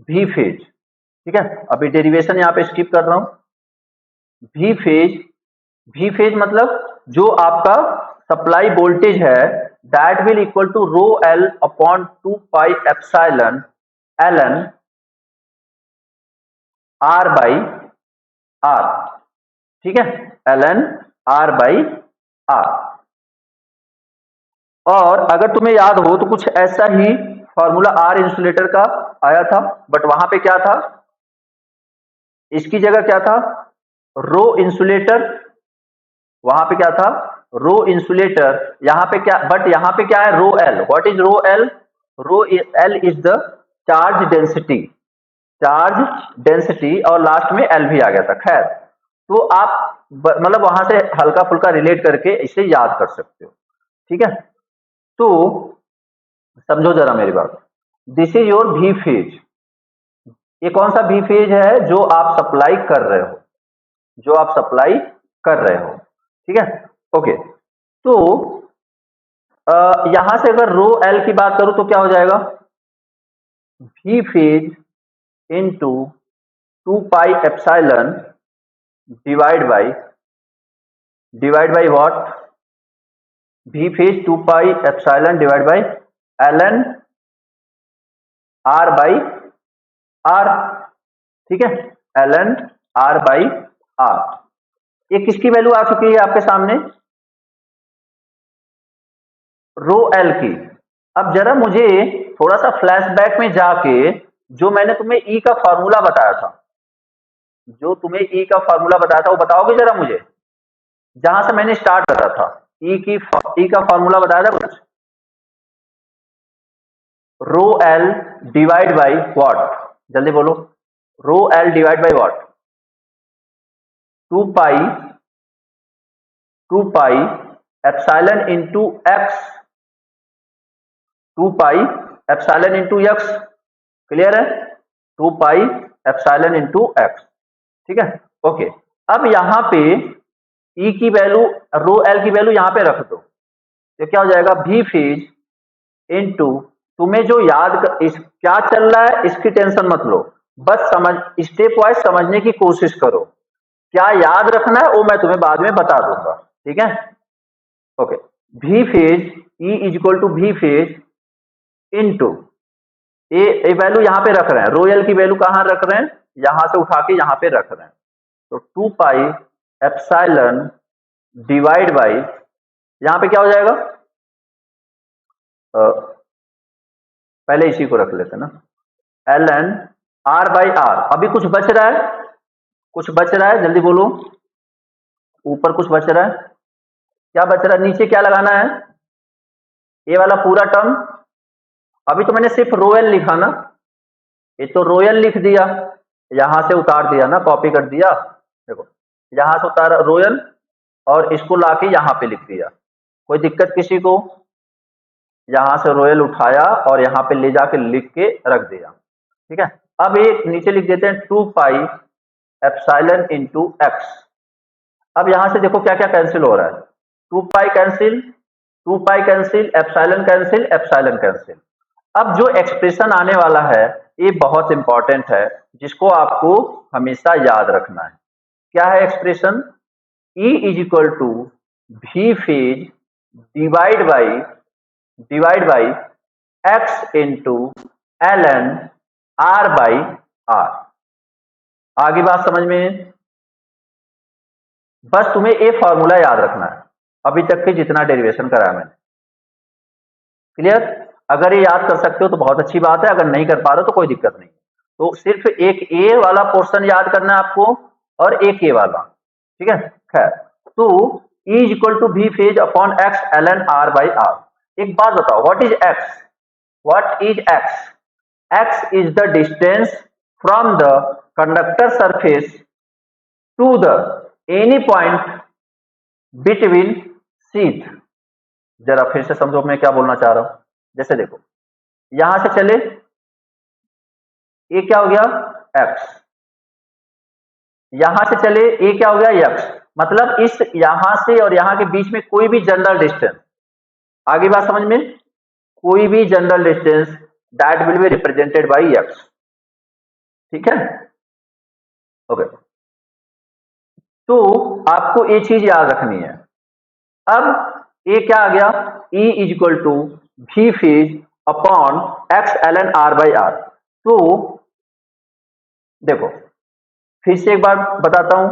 भी फेज, ठीक है, अभी डेरिवेशन यहां पे स्किप कर रहा हूं, भी फेज, भी फेज मतलब जो आपका सप्लाई वोल्टेज है, that will equal to rho L upon 2 pi epsilon L N R by R, ठीक है, L N R by are. और अगर तुम्हें याद हो तो कुछ ऐसा ही फॉर्मूला आर इंसुलेटर का आया था, बट वहां पे क्या था? इसकी जगह क्या था? रो इंसुलेटर, वहां पे क्या था? रो इंसुलेटर, यहां पे क्या, बट यहां पे क्या है? Rho L. What is rho L? Rho L is the charge density, charge density, और लास्ट में एल भी आ गया था। खैर, तो आप मतलब वहां से हल्का फुल्का रिलेट करके इसे याद कर सकते हो, ठीक है। तो समझो जरा मेरी बात, दिस इज योर भी फेज, ये कौन सा भी फेज है? जो आप सप्लाई कर रहे हो, जो आप सप्लाई कर रहे हो, ठीक है, ओके। तो यहां से अगर रो एल की बात करूं तो क्या हो जाएगा? भी phase into 2 pi epsilon divide by what? भी phase 2 pi epsilon divide by L N R by R, ठीक है, L N R by R. ये किसकी वैल्यू आ चुकी है आपके सामने? रो एल की। अब जरा मुझे थोड़ा सा फ्लैशबैक में जाके, जो मैंने तुम्हें ई का फॉर्मूला बताया था, जो तुम्हें ई का फॉर्मूला बताया था वो बताओगे जरा मुझे, जहां से मैंने स्टार्ट करा था। ई का फॉर्मूला बताया था कुछ, रो एल डिवाइड बाई व्हाट, जल्दी बोलो, रो L divide by what, 2 pi epsilon into x, 2 pi epsilon into x, clear है, 2 पाई एप्सिलॉन इंटू एक्स, ठीक है, ओके। अब यहाँ पे ई की वैल्यू, रो एल की वैल्यू यहाँ पे रख दो, तो क्या हो जाएगा, भी फेज इनटू, तुम्हें जो क्या चल रहा है इसकी टेंशन मत लो, बस स्टेप वाइज समझने की कोशिश करो, क्या याद रखना है वो मैं तुम्हें बाद में बता दूंगा, ठीक है, okay. V phase, E is equal to भी फेज इनटू ए वैल्यू यहां पे रख रहे हैं, रोयल की वैल्यू कहां रख रहे हैं, यहां से उठा के यहां पे रख रहे हैं, तो 2 पाई एप्सिलॉन डिवाइड बाई, यहां पे क्या हो जाएगा, पहले इसी को रख लेते ना, L N R by R. अभी कुछ बच रहा है, कुछ बच रहा है, जल्दी बोलो, ऊपर कुछ बच रहा है, क्या बच रहा है, नीचे क्या लगाना है, ये वाला पूरा टर्म, अभी तो मैंने सिर्फ रोयल लिखा ना, ये तो रोयल लिख दिया, यहां से उतार दिया ना, कॉपी कर दिया, देखो यहां से उतारा रोयल और इसको लाके यहां पे लिख दिया, कोई दिक्कत किसी को, यहां से रोयल उठाया और यहां पे ले जाके लिख के रख दिया, ठीक है। अब ये नीचे लिख देते हैं 2 पाई एप्सिलॉन इंटू एक्स। अब यहां से देखो क्या क्या कैंसिल हो रहा है, 2 pi cancel, 2 pi cancel, epsilon cancel, epsilon cancel. अब जो एक्सप्रेशन आने वाला है ये बहुत इंपॉर्टेंट है, जिसको आपको हमेशा याद रखना है, क्या है expression, E is equal to भी phase divide by x into L N R by are. आगे बात समझ में, बस तुम्हें ये फॉर्मूला याद रखना है, अभी तक के जितना डेरिवेशन कराया मैंने, क्लियर, अगर ये याद कर सकते हो तो बहुत अच्छी बात है, अगर नहीं कर पा रहे हो तो कोई दिक्कत नहीं, तो सिर्फ एक ए वाला पोर्शन याद करना है आपको और एक ए वाला, ठीक है, खैर, तो E इज इक्वल टू भी phase upon x L N R by R. एक बात बताओ, what is x, what is x, x is the distance from the conductor surface to the any point between sheet. जरा फिर से समझो मैं क्या बोलना चाह रहा हूं, जैसे देखो यहां से चले, ये क्या हो गया x, यहां से चले ये क्या हो गया x, मतलब इस यहां से और यहां के बीच में कोई भी जनरल डिस्टेंस, आगे बात समझ में, कोई भी general distance that will be represented by x, ठीक है, ओके। तो आपको ये चीज याद रखनी है। अब ये क्या आ गया, E इज इक्वल टू भी phase upon x L N R by are. तो देखो फिर से एक बार बताता हूं,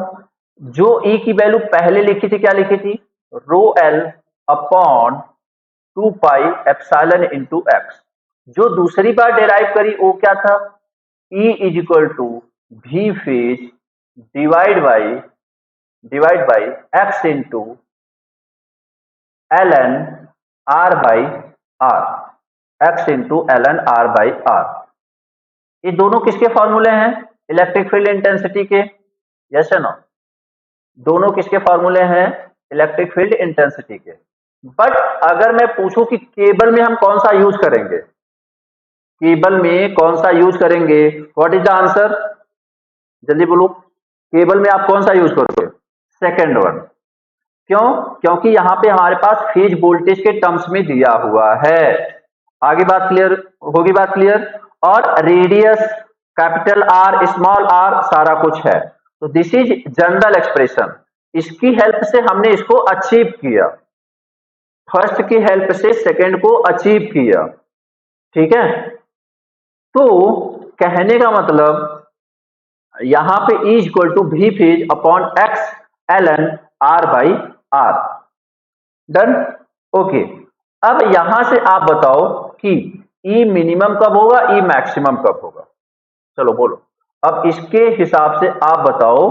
जो E की वैल्यू पहले लिखी थी क्या लिखी थी, rho L upon 2 pi epsilon into x, जो दूसरी बार डेराइव करी वो क्या था, E इज इक्वल टू भी phase divide by x into L N R by R, x into L N R by R. ये दोनों किसके फॉर्मूले हैं, इलेक्ट्रिक फील्ड इंटेंसिटी के, यस या नो, दोनों किसके फॉर्मूले हैं, इलेक्ट्रिक फील्ड इंटेंसिटी के। बट अगर मैं पूछूं कि केबल में हम कौन सा यूज करेंगे, केबल में कौन सा यूज करेंगे, व्हाट इज द आंसर, जल्दी बोलो, केबल में आप कौन सा यूज करोगे, सेकेंड वन, क्यों, क्योंकि यहां पे हमारे पास फेज वोल्टेज के टर्म्स में दिया हुआ है, आगे बात क्लियर होगी, बात क्लियर, और radius capital R small r सारा कुछ है, तो दिस इज जनरल एक्सप्रेशन, इसकी हेल्प से हमने इसको अचीव किया, फर्स्ट की हेल्प से सेकंड को अचीव किया, ठीक है। तो कहने का मतलब यहां पे E इक्वल टू भी phase upon x L N R by r, done, okay. अब यहां से आप बताओ कि E मिनिमम कब होगा, E मैक्सिमम कब होगा, चलो बोलो, अब इसके हिसाब से आप बताओ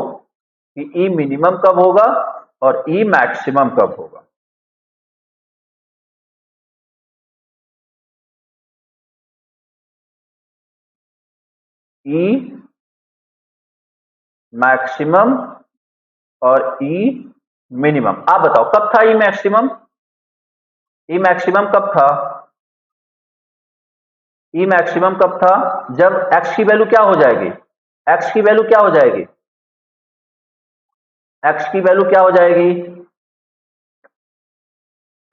कि ई मिनिमम कब होगा और ई मैक्सिमम कब होगा। ई मैक्सिमम और ई मिनिमम, आप बताओ कब था ई मैक्सिमम। ई मैक्सिमम कब था, ई मैक्सिमम कब था, जब एक्स की वैल्यू क्या हो जाएगी, एक्स की वैल्यू क्या हो जाएगी, एक्स की वैल्यू क्या हो जाएगी।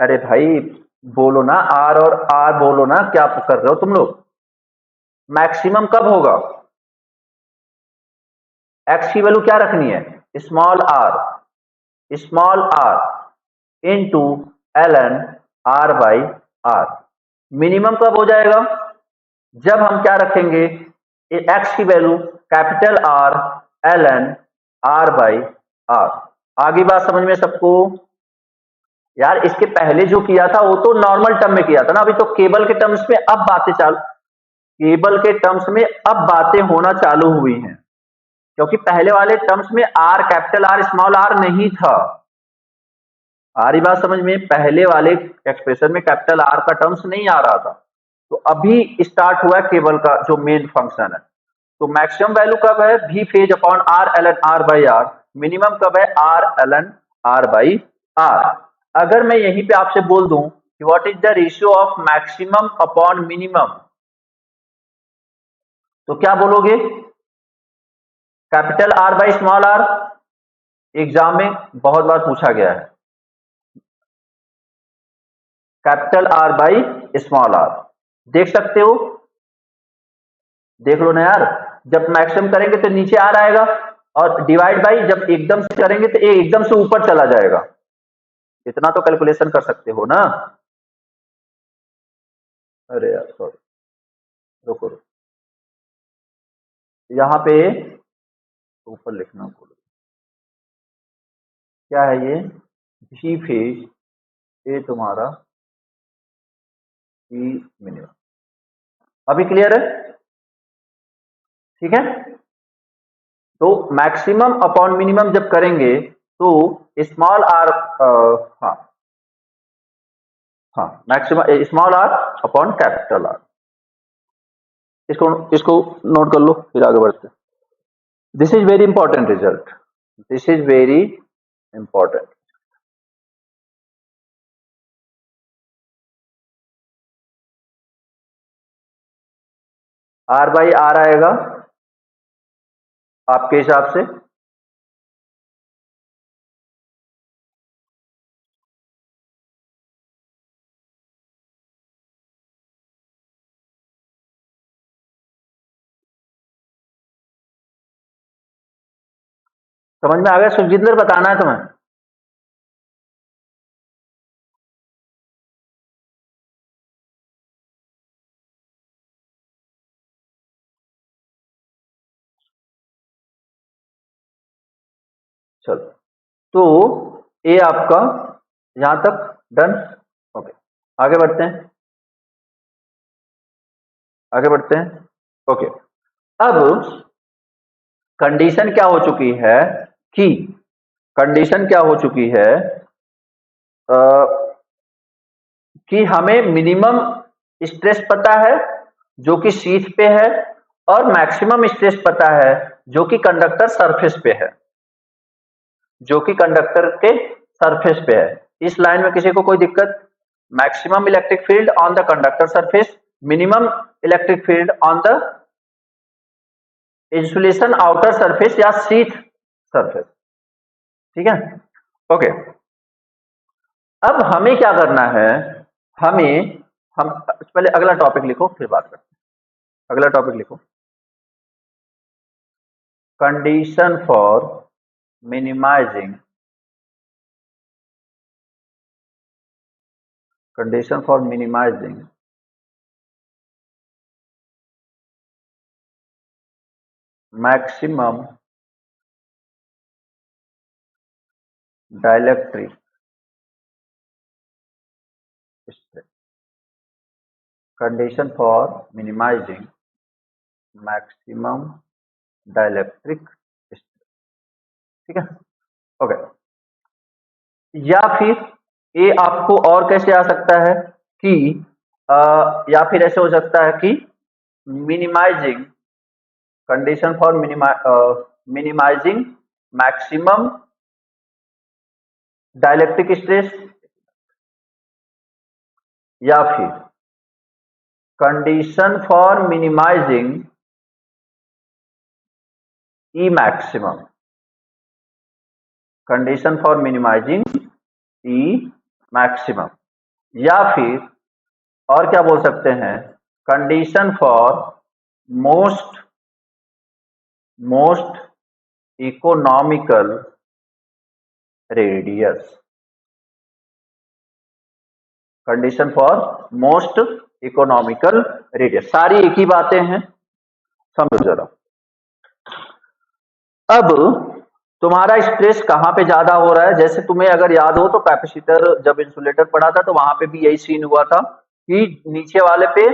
अरे भाई बोलो ना, आर और आर बोलो ना, क्या कर रहे हो तुम लोग। मैक्सिमम कब होगा, एक्स की वैल्यू क्या रखनी है, small r into L N R by r. Minimum कब हो जाएगा, जब हम क्या रखेंगे, एक्स की value capital R l N R by are. आगे बात समझ में सबको। यार इसके पहले जो किया था वो तो नॉर्मल टर्म में किया था ना, अभी तो केबल के टर्म्स में अब बातें चालू, केबल के टर्म्स में अब बातें होना चालू हुई हैं, क्योंकि पहले वाले टर्म्स में R capital R small r नहीं था। आ रही बात समझ में, पहले वाले एक्सप्रेशन में कैपिटल आर का टर्म्स नहीं आ रहा था, तो अभी स्टार्ट हुआ है केबल का जो मेन फंक्शन है। तो मैक्सिमम वैल्यू कब है, V phase upon R l N R by r. Minimum कब है, R l N R by r. अगर मैं यहीं पे आपसे बोल दूं कि what is the ratio of maximum upon minimum, तो क्या बोलोगे, capital R by small r. Exam में बहुत बार पूछा गया है, capital R by small r, देख सकते हो, देख लो ना यार। जब मैक्सिमम करेंगे तो नीचे आर आएगा, और डिवाइड बाई जब एकदम से करेंगे तो ए एकदम से ऊपर चला जाएगा। इतना तो कैलकुलेशन कर सकते हो ना। अरे यार सॉरी, रुको रुको, यहाँ पे ऊपर लिखना बोलो, क्या है ये, जी फेज ए तुम्हारा ई मिनिमम। अभी क्लियर है, ठीक है। तो मैक्सिमम अपॉन मिनिमम जब करेंगे तो स्मॉल आर, हाँ हाँ, maximum small r upon capital R. इसको इसको नोट कर लो, फिर आगे बढ़ते। This is very important result, this is very important. R by r आएगा आपके हिसाब से, समझ में आ गया सुखजिंदर, बताना है तुम्हें। चलो, तो ए आपका यहां तक डन। ओके, आगे बढ़ते हैं, आगे बढ़ते हैं। ओके, अब कंडीशन क्या हो चुकी है कि, कंडीशन क्या हो चुकी है कि हमें मिनिमम स्ट्रेस पता है जो कि शीथ पे है, और मैक्सिमम स्ट्रेस पता है जो कि कंडक्टर सरफेस पे है, जो कि कंडक्टर के सरफेस पे है। इस लाइन में किसी को कोई दिक्कत, maximum electric field on the conductor surface, minimum electric field on the insulation outer surface या शीथ सरफेस, ठीक है। ओके, अब हमें क्या करना है, हमें, हम पहले अगला टॉपिक लिखो फिर बात करते हैं। अगला टॉपिक लिखो, condition for minimising, condition for minimising maximum dielectric stress, condition for minimising maximum dielectric, ठीक है, ओके। या फिर ये आपको और कैसे आ सकता है कि या फिर ऐसे हो सकता है कि minimising, condition for minimising maximum dielectric stress, या फिर condition for minimising E maximum, condition for minimising E maximum, या फिर और क्या बोल सकते हैं, condition for most economical radius, condition for most economical radius. सारी एक ही बातें हैं, समझो जरा। अब तुम्हारा स्ट्रेस कहां पे ज्यादा हो रहा है, जैसे तुम्हें अगर याद हो तो कैपेसिटर जब इंसुलेटर पढ़ा था तो वहां पे भी यही सीन हुआ था कि नीचे वाले पे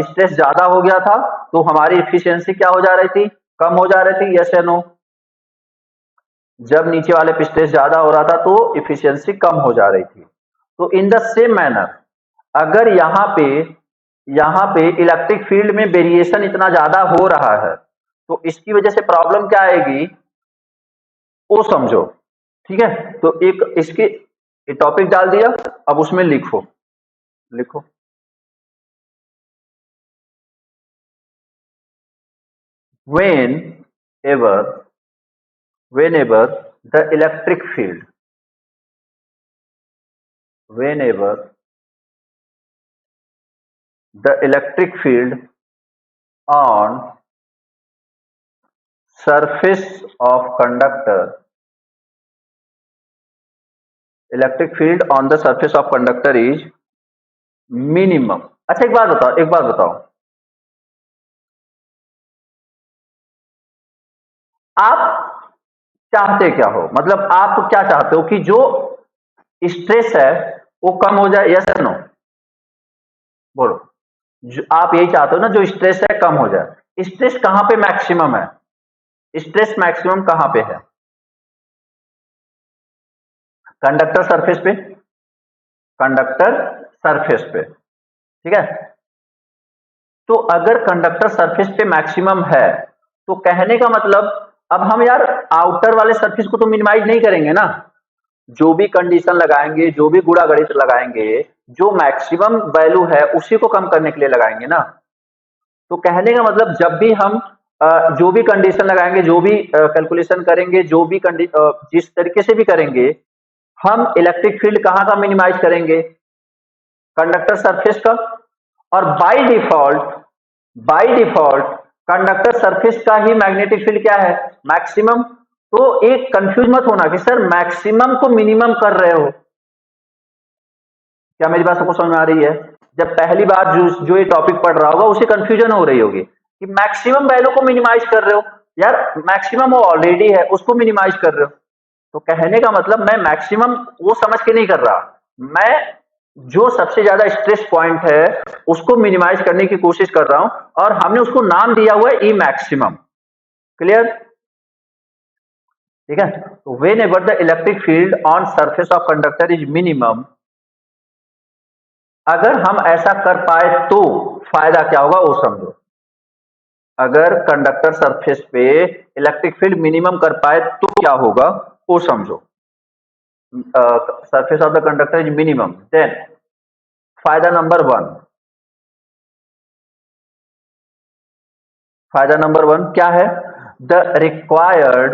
स्ट्रेस ज्यादा हो गया था तो हमारी इफिशियंसी क्या हो जा रही थी, कम हो जा रही थी, यस या नो। जब नीचे वाले पे स्ट्रेस ज्यादा हो रहा था तो इफिशियंसी कम हो जा रही थी। तो इन द सेम मैनर अगर यहाँ पे इलेक्ट्रिक फील्ड में वेरिएशन इतना ज्यादा हो रहा है तो इसकी वजह से प्रॉब्लम क्या आएगी वो समझो, ठीक है। तो एक इसके टॉपिक डाल दिया, अब उसमें लिखो whenever the electric field, whenever the electric field on surface of conductor, electric field on the surface of conductor is minimum। अच्छा एक बात बताओ, आप चाहते क्या हो, मतलब आप क्या चाहते हो कि जो स्ट्रेस है वो कम हो जाए, यस नो, बोलो। जो आप यही चाहते हो ना, जो स्ट्रेस है कम हो जाए। स्ट्रेस कहां पे मैक्सिमम है, स्ट्रेस मैक्सिमम कहां पे है, कंडक्टर सरफेस पे, कंडक्टर सरफेस पे, ठीक है। तो अगर कंडक्टर सरफेस पे मैक्सिमम है तो कहने का मतलब अब हम यार आउटर वाले सरफेस को तो मिनिमाइज नहीं करेंगे ना, जो भी कंडीशन लगाएंगे, जो भी गुणा गणित लगाएंगे, जो मैक्सिमम वैल्यू है उसी को कम करने के लिए लगाएंगे ना। तो कहने का मतलब जब भी हम जो भी कंडीशन लगाएंगे, जो भी कैलकुलेशन करेंगे, जो भी जिस तरीके से भी करेंगे, हम इलेक्ट्रिक फील्ड कहां का मिनिमाइज करेंगे, कंडक्टर सरफेस का। और बाय डिफॉल्ट कंडक्टर सरफेस का ही मैग्नेटिक फील्ड क्या है, मैक्सिमम। तो एक कंफ्यूज मत होना कि सर मैक्सिमम को मिनिमम कर रहे हो, क्या मेरी बात सबको समझ में आ रही है। जब पहली बार जो ये टॉपिक पढ़ रहा होगा उसे कंफ्यूजन हो रही होगी कि मैक्सिमम वैल्यू को मिनिमाइज कर रहे हो, यार मैक्सिमम वो ऑलरेडी है उसको मिनिमाइज कर रहे हो। तो कहने का मतलब मैं मैक्सिमम वो समझ के नहीं कर रहा, मैं जो सबसे ज्यादा स्ट्रेस पॉइंट है उसको मिनिमाइज करने की कोशिश कर रहा हूं और हमने उसको नाम दिया हुआ है ई मैक्सिमम। क्लियर, ठीक है। तो when ever the electric field on surface of conductor is minimum, अगर हम ऐसा कर पाए तो फायदा क्या होगा वो समझो। अगर कंडक्टर सरफेस पे इलेक्ट्रिक फील्ड मिनिमम कर पाए तो क्या होगा वो समझो। Surface of the conductor is minimum, then फायदा नंबर वन क्या है, the required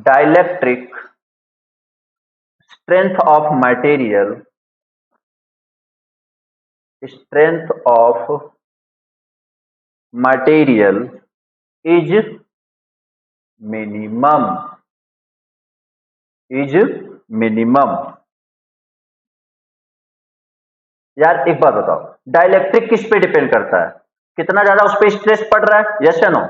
dielectric strength of material is minimum। यार एक बात बताओ, डाइलेक्ट्रिक किस पे डिपेंड करता है, कितना ज्यादा उस पर स्ट्रेस पड़ रहा है, यस या नो।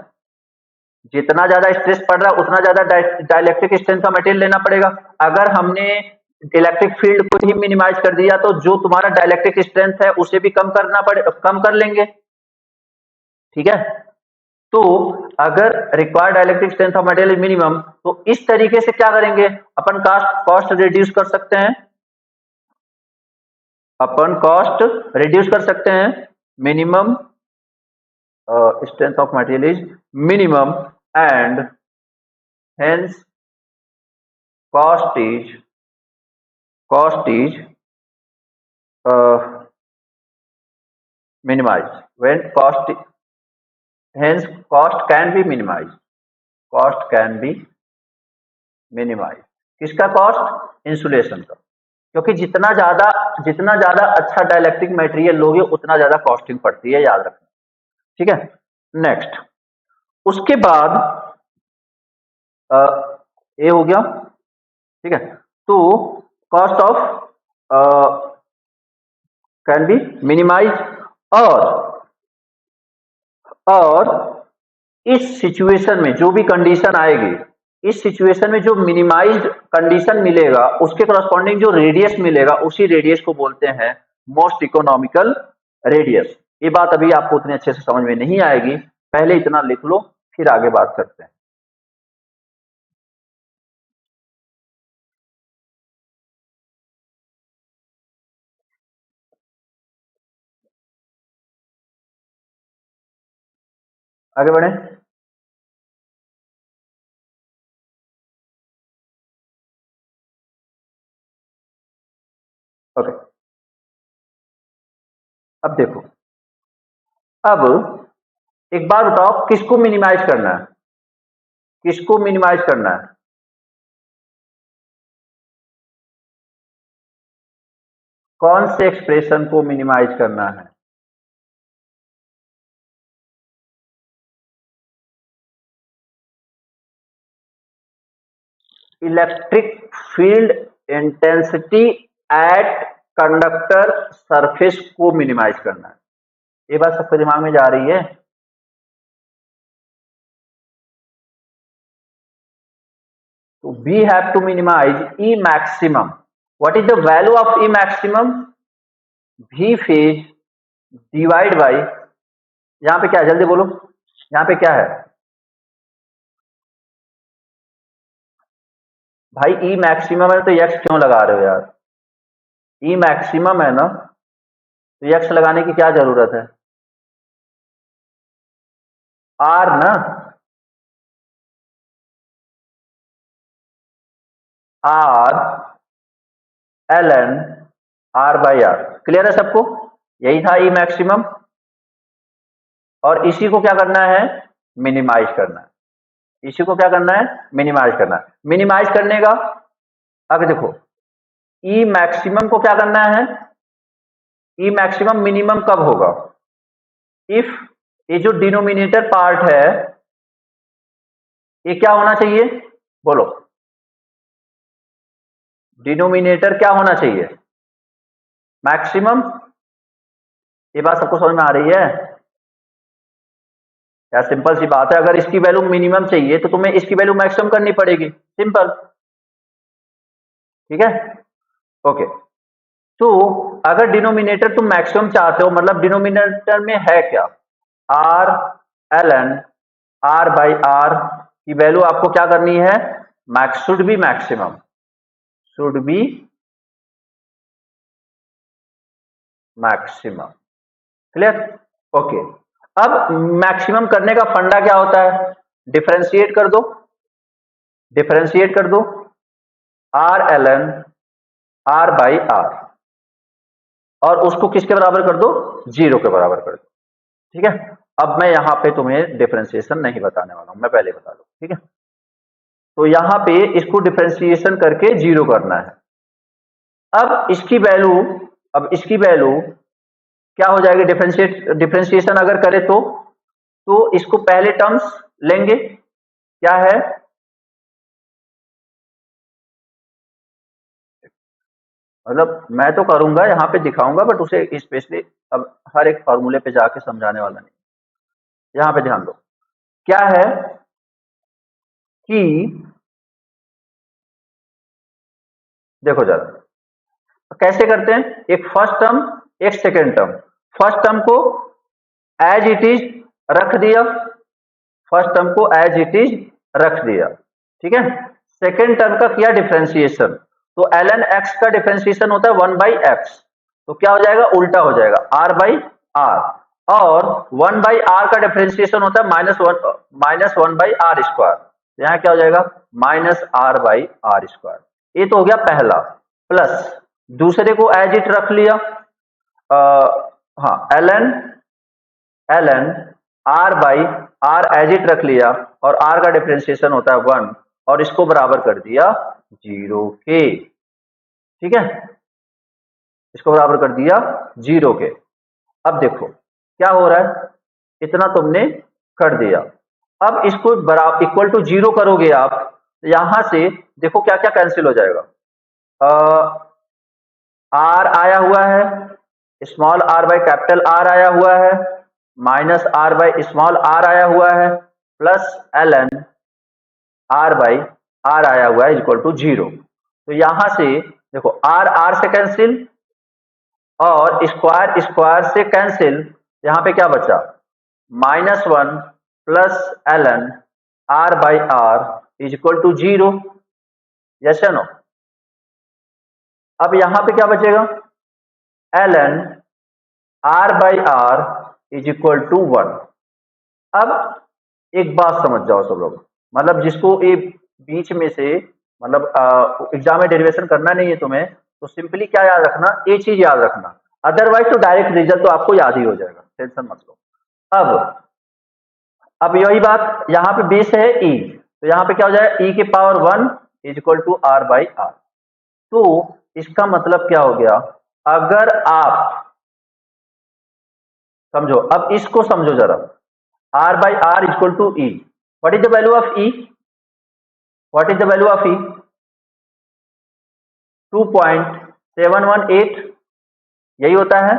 जितना ज्यादा स्ट्रेस पड़ रहा है उतना ज्यादा डाइलेक्ट्रिक स्ट्रेंथ का मटेरियल लेना पड़ेगा। अगर हमने इलेक्ट्रिक फील्ड को ही मिनिमाइज कर दिया तो जो तुम्हारा डाइलेक्ट्रिक स्ट्रेंथ है उसे भी कम कर लेंगे। ठीक है, तो अगर required dielectric strength of material minimum, तो इस तरीके से क्या करेंगे, अपन कॉस्ट रिड्यूस कर सकते हैं, minimum strength of material is minimum and hence cost is minimized when hence cost can be minimized, किसका कॉस्ट, इंसुलेशन का, क्योंकि जितना ज्यादा अच्छा डाइलेक्ट्रिक मटेरियल लोगे उतना ज्यादा कॉस्टिंग पड़ती है, याद रखना। ठीक है, नेक्स्ट, उसके बाद ये हो गया। ठीक है, तो cost of can be minimise, और इस सिचुएशन में जो भी कंडीशन आएगी, इस सिचुएशन में जो मिनिमाइज्ड कंडीशन मिलेगा उसके करस्पॉन्डिंग जो रेडियस मिलेगा उसी रेडियस को बोलते हैं मोस्ट इकोनॉमिकल रेडियस। ये बात अभी आपको उतने अच्छे से समझ में नहीं आएगी, पहले इतना लिख लो फिर आगे बात करते हैं। आगे बढ़े, ओके। अब देखो, अब एक बात बताओ, किसको मिनिमाइज करना है, किसको मिनिमाइज करना है, कौन से एक्सप्रेशन को मिनिमाइज करना है, electric field intensity at conductor surface को मिनिमाइज करना है। ये बात सबके दिमाग में जा रही है। तो we have to minimise E maximum. What is the value of E maximum, V phase divide by, यहां पे क्या है जल्दी बोलो, यहां पे क्या है भाई, ई मैक्सिमम है तो एक्स क्यों लगा रहे हो यार, ई मैक्सिमम है ना तो एक्स लगाने की क्या जरूरत है, आर ना, R l N R by r, clear है सबको, यही था ई मैक्सिमम। और इसी को क्या करना है, मिनिमाइज करना है, इसी को क्या करना है, मिनिमाइज करना है। मिनिमाइज करने का, आगे देखो, ई मैक्सिमम को क्या करना है, ई मैक्सिमम मिनिमम कब होगा, इफ ये जो डिनोमिनेटर पार्ट है ये क्या होना चाहिए, बोलो, डिनोमिनेटर क्या होना चाहिए, मैक्सिमम। ये बात सबको समझ में आ रही है, क्या सिंपल सी बात है, अगर इसकी वैल्यू मिनिमम चाहिए तो तुम्हें इसकी वैल्यू मैक्सिमम करनी पड़ेगी, सिंपल। ठीक है, ओके। तो अगर डिनोमिनेटर तुम मैक्सिमम चाहते हो, मतलब डिनोमिनेटर में है क्या, R l N R by r की वैल्यू आपको क्या करनी है, max should be maximum, should be maximum, clear, okay. अब मैक्सिमम करने का फंडा क्या होता है, डिफरेंशिएट कर दो, डिफरेंशिएट कर दो, R l N R by are, और उसको किसके बराबर कर दो, जीरो के बराबर कर दो। ठीक है, अब मैं यहां पे तुम्हें डिफरेंशिएशन नहीं बताने वाला हूं, मैं पहले बता दूं। ठीक है, तो यहां पे इसको डिफरेंशिएशन करके जीरो करना है। अब इसकी वैल्यू, अब इसकी वैल्यू क्या हो जाएगी, डिफरेंशिएशन अगर करे तो इसको पहले टर्म्स लेंगे, क्या है, मतलब मैं तो करूंगा यहाँ पे दिखाऊंगा, बट उसे स्पेशली अब हर एक फॉर्मूले पे जाके समझाने वाला नहीं, यहाँ पे ध्यान दो, क्या है कि देखो जरा, कैसे करते हैं, एक फर्स्ट टर्म एक सेकेंड टर्म, फर्स्ट टर्म को एज इट इज रख दिया, फर्स्ट टर्म को एज इट इज रख दिया, ठीक है। सेकेंड टर्म का किया डिफरेंशिएशन, तो ln x का डिफरेंशिएशन होता है 1 बाई एक्स, तो क्या हो जाएगा, उल्टा हो जाएगा r बाई आर, और 1 बाई आर का डिफरेंशिएशन होता है -1 बाई आर स्क्वायर, यहाँ क्या हो जाएगा -r बाई आर स्क्वायर। ये तो हो गया पहला, प्लस दूसरे को एज इट रख लिया, हाँ ln r by R as it रख लिया, और r का डिफरेंशिएशन होता है 1, और इसको बराबर कर दिया 0 के, ठीक है, इसको बराबर कर दिया 0 के। अब देखो क्या हो रहा है, इतना तुमने कर दिया, अब इसको बराबर इक्वल टू 0 करोगे आप, तो यहां से देखो क्या क्या कैंसिल हो जाएगा, आर आया हुआ है, small r by capital R आया हुआ है, minus R by small r आया हुआ है, plus ln R by r आया हुआ है इक्वल टू 0। तो यहां से देखो आर आर से कैंसिल और स्क्वायर स्क्वायर से कैंसिल, यहां पे क्या बचा, -1 plus ln R by r is equal to 0, yes या नो। अब यहां पे क्या बचेगा, ln R by r is equal to 1। अब एक बात समझ जाओ सब लोग, मतलब जिसको ये बीच में से मतलब एग्जाम में डेरिवेशन करना नहीं है तुम्हें, तो सिंपली क्या याद रखना, ये चीज याद रखना, अदरवाइज तो डायरेक्ट रिजल्ट तो आपको याद ही हो जाएगा, टेंशन मत लो। अब यही बात यहाँ पे बेस है e, तो यहाँ पे क्या हो जाएगा, e के power 1 is equal to R by are. तो इसका मतलब क्या हो गया, अगर आप समझो, अब इसको समझो जरा, r by R equal to e, what is the value of e, what is the value of e, 2.718, यही होता है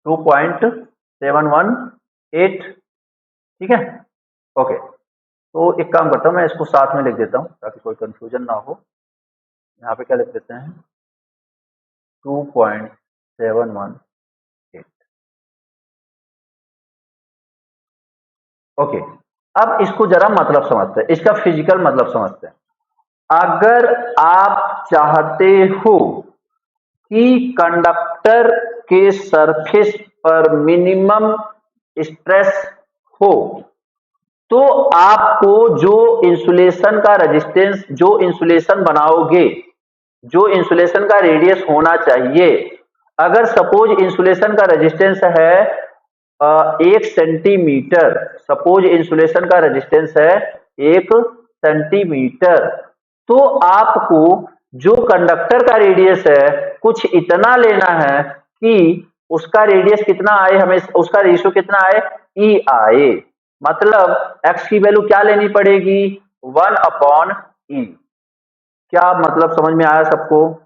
2.718, ठीक है, ओके। तो एक काम करता हूं, मैं इसको साथ में लिख देता हूं ताकि कोई कंफ्यूजन ना हो। यहाँ पे क्या लिख देते हैं, 2.718, ओके। अब इसको जरा मतलब समझते हैं, इसका फिजिकल मतलब समझते हैं। अगर आप चाहते हो कि कंडक्टर के सरफेस पर मिनिमम स्ट्रेस हो, तो आपको जो इंसुलेशन का रेजिस्टेंस, जो इंसुलेशन बनाओगे, जो इंसुलेशन का रेडियस होना चाहिए, अगर सपोज इंसुलेशन का रेजिस्टेंस है 1 सेंटीमीटर, सपोज इंसुलेशन का रेजिस्टेंस है 1 सेंटीमीटर, तो आपको जो कंडक्टर का रेडियस है कुछ इतना लेना है कि उसका रेडियस कितना आए, हमें उसका रेशियो कितना आए, ई आए, मतलब x की वैल्यू क्या लेनी पड़ेगी, 1/e। क्या मतलब समझ में आया सबको?